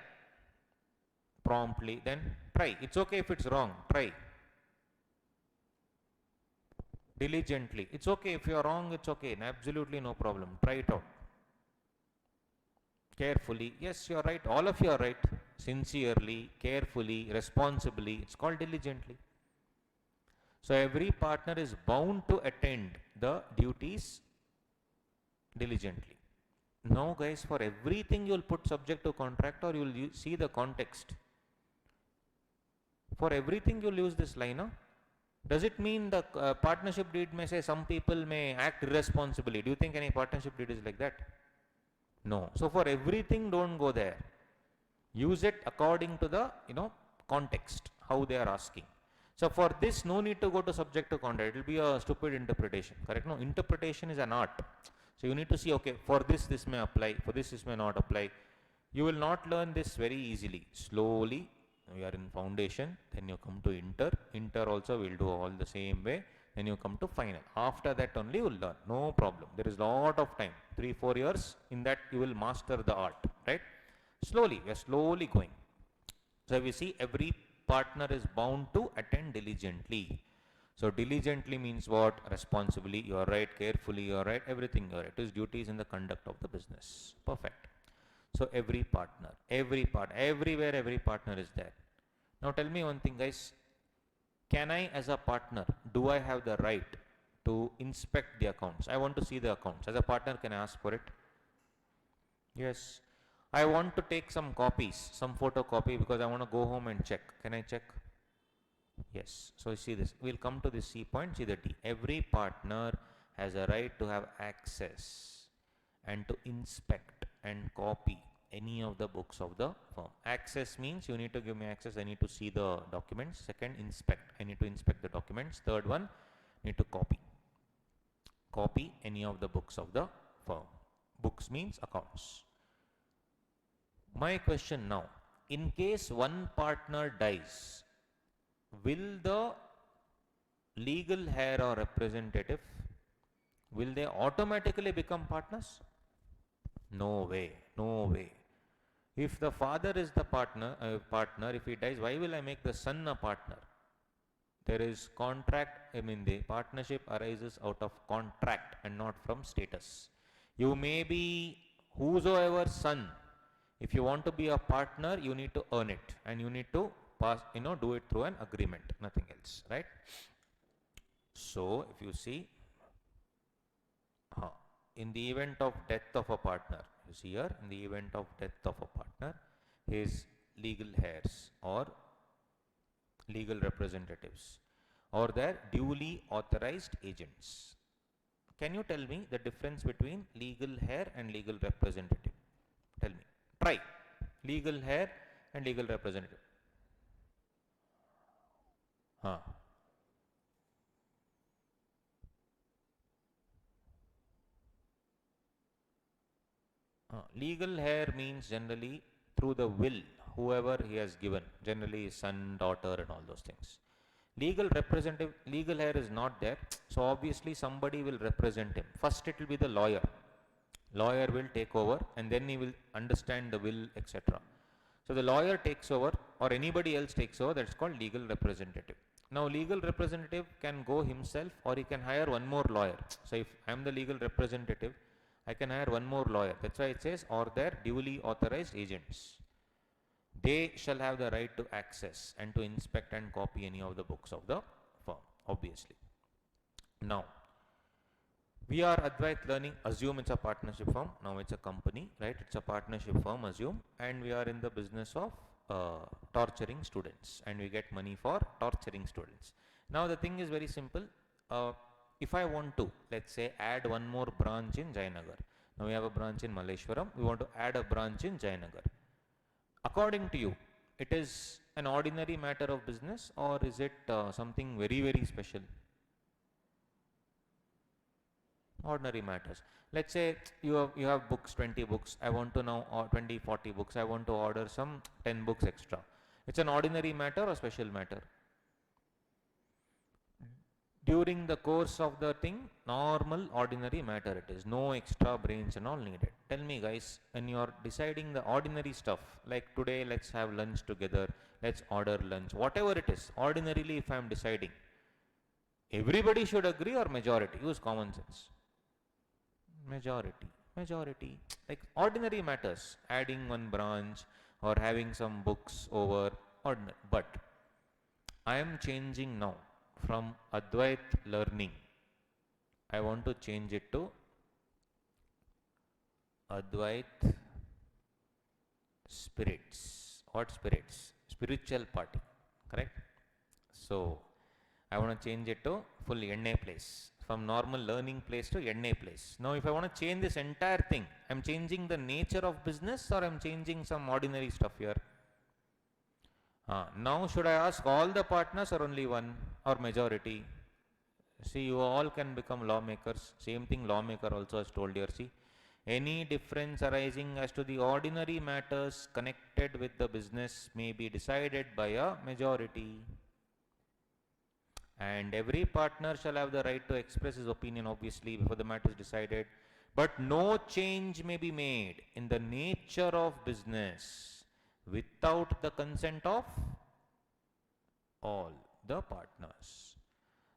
Promptly. Then try. It's okay if it's wrong. Try. Diligently. It's okay if you're wrong. It's okay. Absolutely no problem. Try it out. Carefully. Yes, you're right. All of you are right. Sincerely, carefully, responsibly. It's called diligently. So every partner is bound to attend the duties diligently. Now, guys, for everything you'll put subject to contract or you'll see the context. For everything you'll use this line. Huh? Does it mean the partnership deed may say some people may act irresponsibly? Do you think any partnership deed is like that? No. So for everything, don't go there. Use it according to the context, how they are asking. So for this, no need to go to subject to contract. It will be a stupid interpretation. Correct? No, interpretation is an art. So you need to see, okay, for this may apply, for this may not apply. You will not learn this very easily. Slowly, we are in foundation, then you come to inter. Inter also will do all the same way. Then you come to final. After that only you will learn. No problem. There is lot of time. 3-4 years. In that you will master the art. Right? Slowly. We are slowly going. So we see every partner is bound to attend diligently. So diligently means what? Responsibly, you are right. Carefully, you are right. Everything you are right. His duties in the conduct of the business. Perfect. So every partner, everywhere every partner is there. Now tell me one thing, guys. Can I, as a partner, do I have the right to inspect the accounts? I want to see the accounts. As a partner, can I ask for it? Yes. I want to take some copies, some photocopy because I want to go home and check. Can I check? Yes. So you see this. We'll come to this C point, see the D. Every partner has a right to have access and to inspect and copy any of the books of the firm. Access means you need to give me access. I need to see the documents. Second, inspect. I need to inspect the documents. Third one, need to copy. Copy any of the books of the firm. Books means accounts. My question now, in case one partner dies, will the legal heir or representative, will they automatically become partners? No way, no way. If the father is the partner, if he dies, why will I make the son a partner? There is contract, the partnership arises out of contract and not from status. You may be whosoever's son. If you want to be a partner, you need to earn it and you need to pass, do it through an agreement, nothing else, right? So if you see, in the event of death of a partner, you see here, in the event of death of a partner, his legal heirs or legal representatives or their duly authorized agents. Can you tell me the difference between legal heir and legal representative? Tell me. Try. Legal heir and legal representative. Legal heir means generally through the will. whoever he has given, generally his son, daughter and all those things. Legal representative, legal heir is not there, so obviously somebody will represent him. First it will be the lawyer. Lawyer will take over and then he will understand the will, etc. So the lawyer takes over or anybody else takes over, that's called legal representative. Now legal representative can go himself or he can hire one more lawyer. So if I am the legal representative, I can hire one more lawyer. That's why it says, or their duly authorized agents. They shall have the right to access and to inspect and copy any of the books of the firm, obviously. Now, we are Advait Learning, assume it's a partnership firm, now it's a company, right? It's a partnership firm, assume, and we are in the business of torturing students and we get money for torturing students. Now the thing is very simple. If I want to, let's say, add one more branch in Jayanagar. Now we have a branch in Malleshwaram, we want to add a branch in Jayanagar. According to you, it is an ordinary matter of business or is it something very, very special? Ordinary matters. Let's say you have books, 20 books, I want to now, or 20, 40 books, I want to order some 10 books extra. It's an ordinary matter or special matter? During the course of the thing, normal, ordinary matter it is. No extra brains and all needed. Tell me guys, when you are deciding the ordinary stuff, like today let's have lunch together, let's order lunch, whatever it is, ordinarily if I am deciding, everybody should agree or majority? Use common sense. Majority. Like ordinary matters, adding one branch or having some books over, ordinary. But I am changing now from Advait Learning. I want to change it to Advait Spirits. What spirits? Spiritual party, correct? So I want to change it to full NA place. From normal learning place to NA place. Now if I want to change this entire thing, I am changing the nature of business or I am changing some ordinary stuff here? Now should I ask all the partners or only one or majority? See, you all can become lawmakers. Same thing lawmaker also has told here. See, any difference arising as to the ordinary matters connected with the business may be decided by a majority. And every partner shall have the right to express his opinion, obviously, before the matter is decided. But no change may be made in the nature of business without the consent of all the partners.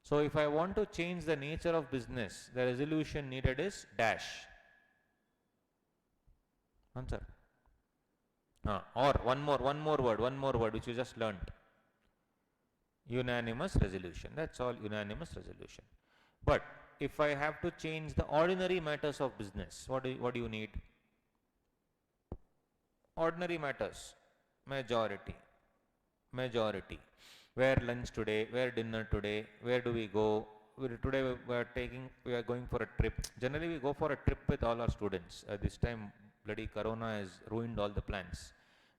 So if I want to change the nature of business, the resolution needed is dash. Answer. Or one more word which you just learnt. Unanimous resolution. That's all, unanimous resolution. But if I have to change the ordinary matters of business, what do you need? Ordinary matters. Majority. Where lunch today? Where dinner today? Where do we go? Today we are going for a trip. Generally we go for a trip with all our students. This time bloody Corona has ruined all the plans.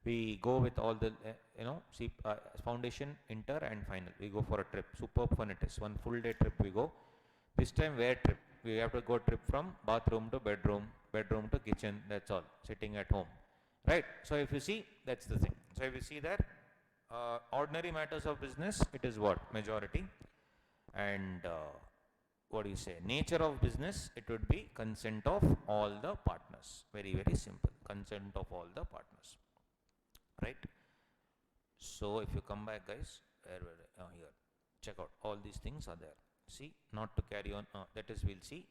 We go with all the, foundation, inter and final. We go for a trip. Superb fun it is. One full day trip we go. This time where trip? We have to go trip from bathroom to bedroom to kitchen. That's all. Sitting at home. Right? So if you see, that's the thing. So if you see that, ordinary matters of business, it is what? Majority. And what do you say? Nature of business, it would be consent of all the partners. Very, very simple. Consent of all the partners. Right? So if you come back guys, here, check out, all these things are there. See, not to carry on, that is we'll see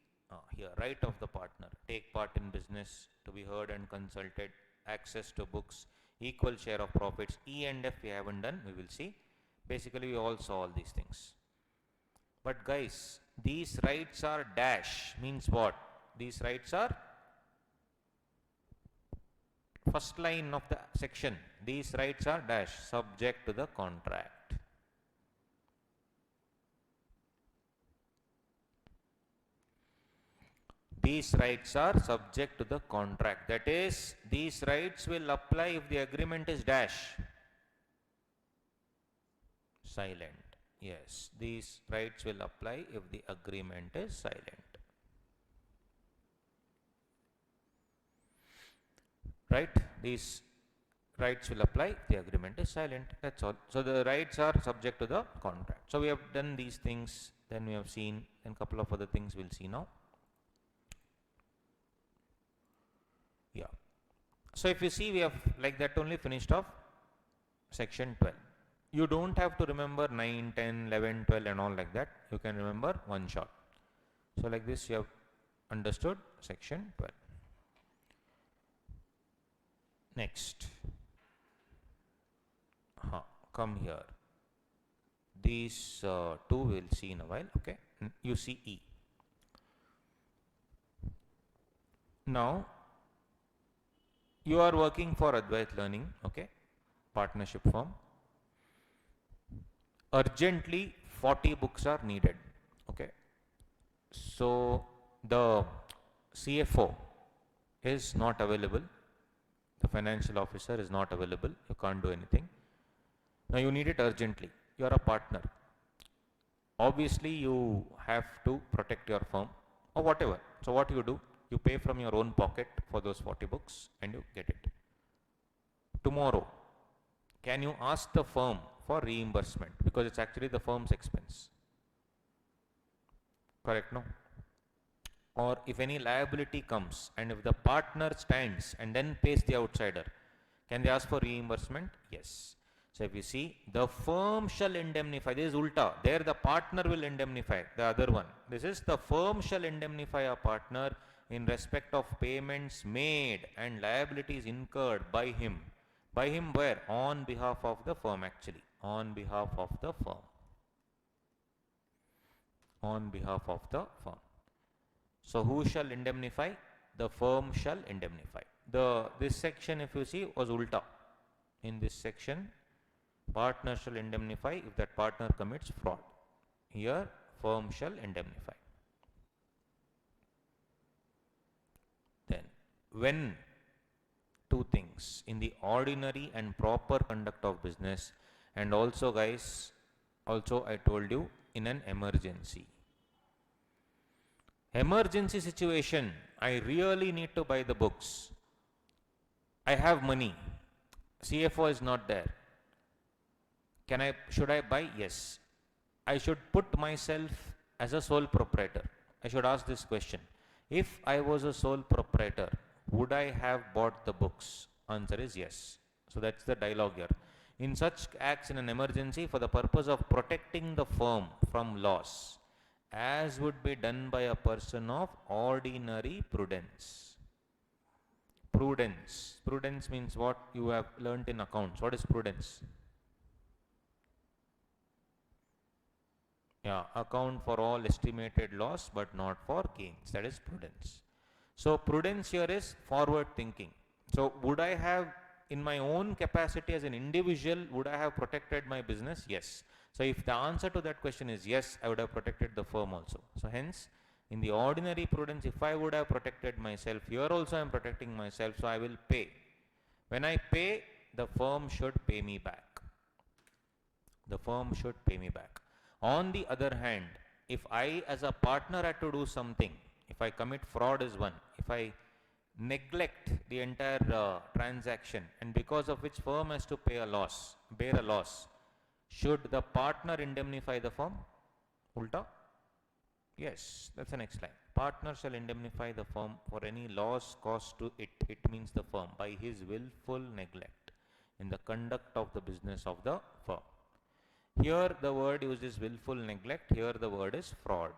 here, right of the partner, take part in business, to be heard and consulted, access to books, equal share of profits. E and F we haven't done, we will see. Basically we all saw all these things. But guys, these rights are dash, means what? These rights are first line of the section. These rights are dash, subject to the contract. These rights are subject to the contract. That is, these rights will apply if the agreement is dash. Silent. Yes, these rights will apply if the agreement is silent. Right? These rights will apply, the agreement is silent. That's all. So the rights are subject to the contract. So we have done these things, then we have seen, and couple of other things we'll see now. Yeah. So if you see, we have like that only finished off section 12. You don't have to remember 9, 10, 11, 12 and all like that. You can remember one shot. So like this you have understood section 12. Next. Come here. These two we'll see in a while. Okay. You see E. Now you are working for Advait Learning. Okay. Partnership firm. Urgently 40 books are needed. Okay. So the CFO is not available. The financial officer is not available. You can't do anything. Now you need it urgently. You are a partner. Obviously you have to protect your firm or whatever. So what you do? You pay from your own pocket for those 40 books and you get it. Tomorrow, can you ask the firm for reimbursement? Because it's actually the firm's expense. Correct, no? Or if any liability comes and if the partner stands and then pays the outsider, can they ask for reimbursement? Yes. So if you see, the firm shall indemnify. This is ulta. There the partner will indemnify the other one. This is the firm shall indemnify a partner in respect of payments made and liabilities incurred by him. By him where? On behalf of the firm actually. On behalf of the firm. On behalf of the firm. So who shall indemnify? The firm shall indemnify. This section if you see was ulta. In this section, partner shall indemnify if that partner commits fraud. Here, firm shall indemnify. Then, when two things in the ordinary and proper conduct of business, and also guys, also I told you in an emergency. Emergency situation, I really need to buy the books. I have money. CFO is not there. Should I buy? Yes. I should put myself as a sole proprietor. I should ask this question. If I was a sole proprietor, would I have bought the books? Answer is yes. So that's the dialogue here. In such acts in an emergency for the purpose of protecting the firm from loss, as would be done by a person of ordinary prudence. Prudence. Prudence means what you have learnt in accounts. What is prudence? Yeah, account for all estimated loss but not for gains. That is prudence. So prudence here is forward thinking. So would I have, in my own capacity as an individual, would I have protected my business? Yes. So if the answer to that question is yes, I would have protected the firm also. So hence, in the ordinary prudence, if I would have protected myself, here also I am protecting myself, so I will pay. When I pay, the firm should pay me back. The firm should pay me back. On the other hand, if I as a partner had to do something, if I commit fraud is one, if I neglect the entire transaction and because of which firm has to pay a loss, bear a loss, should the partner indemnify the firm? Ulta? Yes, that's the next line. Partner shall indemnify the firm for any loss caused to it. It means the firm by his willful neglect in the conduct of the business of the firm. Here the word used is willful neglect. Here the word is fraud.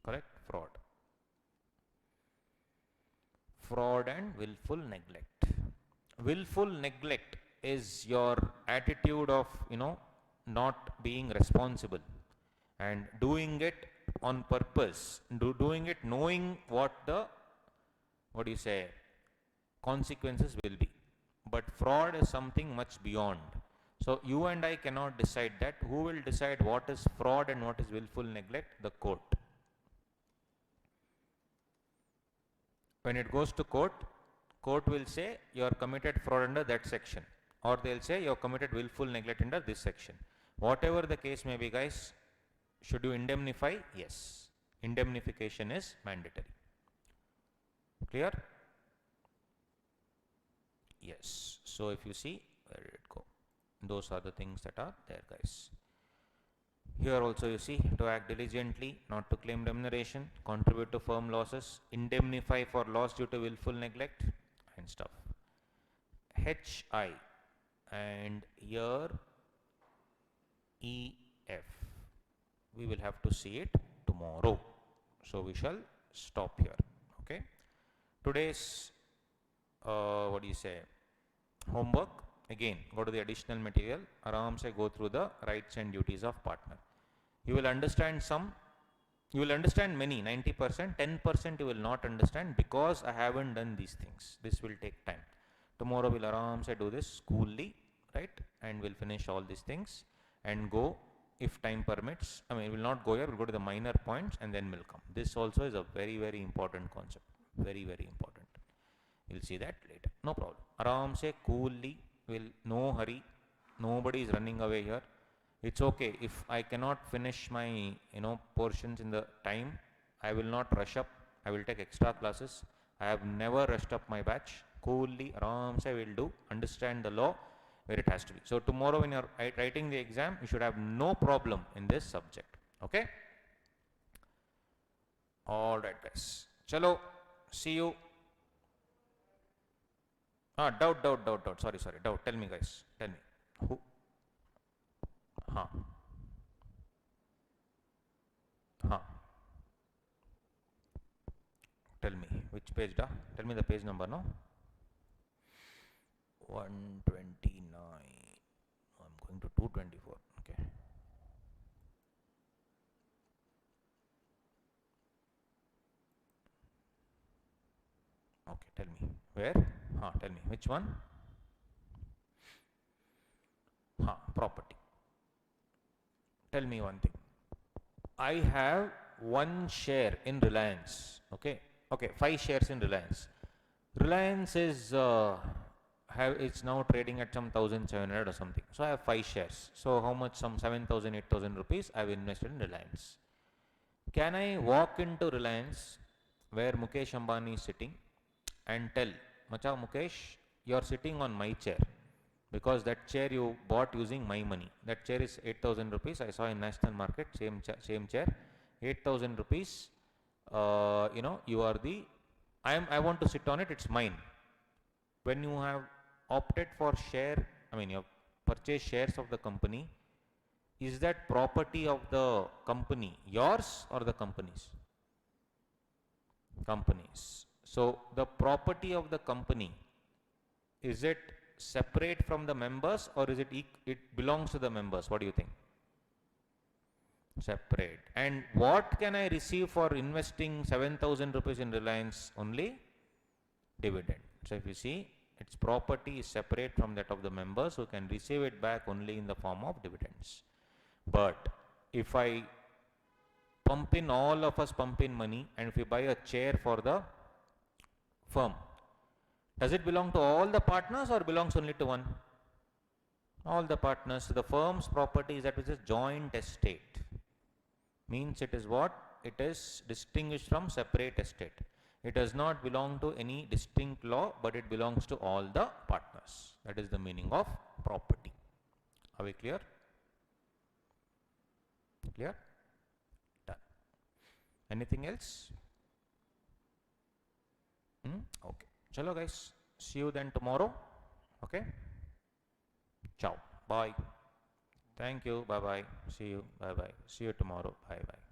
Correct? Fraud. Fraud and willful neglect. Willful neglect is your attitude of, not being responsible and doing it on purpose, doing it knowing what consequences will be. But fraud is something much beyond. So you and I cannot decide that. Who will decide what is fraud and what is willful neglect? The court. When it goes to court, court will say you are committed fraud under that section, or they'll say you have committed willful neglect under this section. Whatever the case may be, guys, should you indemnify? Yes. Indemnification is mandatory. Clear? Yes. So if you see, where did it go? Those are the things that are there, guys. Here also you see, to act diligently, not to claim remuneration, contribute to firm losses, indemnify for loss due to willful neglect and stuff. HI and here EF. We will have to see it tomorrow. So we shall stop here. Okay. Today's what do you say, homework, again go to the additional material, aram se go through the rights and duties of partner. You will understand some, you will understand many, 90%, 10% you will not understand because I haven't done these things. This will take time. Tomorrow we'll aram se do this coolly, right, and we'll finish all these things and go if time permits. I mean, we will not go here, we'll go to the minor points and then we'll come. This also is a very, very important concept, very, very important. We'll see that later. No problem. Aram se coolly, will no hurry. Nobody is running away here. It's okay if I cannot finish my portions in the time. I will not rush up. I will take extra classes. I have never rushed up my batch. Coolly, aram se will do. Understand the law where it has to be. So tomorrow when you are writing the exam, you should have no problem in this subject. Okay. All right, guys. Chalo. See you. Doubt. Sorry. Doubt. Tell me, guys. Tell me. Who? Tell me. Which page, da? Tell me the page number, no? 129. I'm going to 224. Okay. Okay, tell me. Where? Tell me. Which one? Property. Tell me one thing. I have one share in Reliance. Okay. 5 shares in Reliance. Reliance is it's now trading at some 1,700 or something. So I have 5 shares. So how much? Some 7,000, 8,000 rupees I have invested in Reliance. Can I walk into Reliance where Mukesh Ambani is sitting and tell, Macha Mukesh, you are sitting on my chair because that chair you bought using my money. That chair is 8,000 rupees. I saw in National Market, same chair, 8,000 rupees. You are the, I want to sit on it, it's mine. When you have opted for share, you have purchased shares of the company, is that property of the company yours or the company's? Company's. So the property of the company, is it separate from the members or is it belongs to the members? What do you think? Separate. And what can I receive for investing 7,000 rupees in Reliance? Only dividend. So if you see, its property is separate from that of the members who can receive it back only in the form of dividends. But if I pump in, all of us pump in money, and if we buy a chair for the firm, does it belong to all the partners or belongs only to one? All the partners. So the firm's property is that which is joint estate. Means it is what? It is distinguished from separate estate. It does not belong to any distinct law, but it belongs to all the partners. That is the meaning of property. Are we clear? Clear? Done. Anything else? Okay. Chalo guys. See you then tomorrow. Okay. Ciao. Bye. Thank you. Bye bye. See you. Bye bye. See you tomorrow. Bye bye.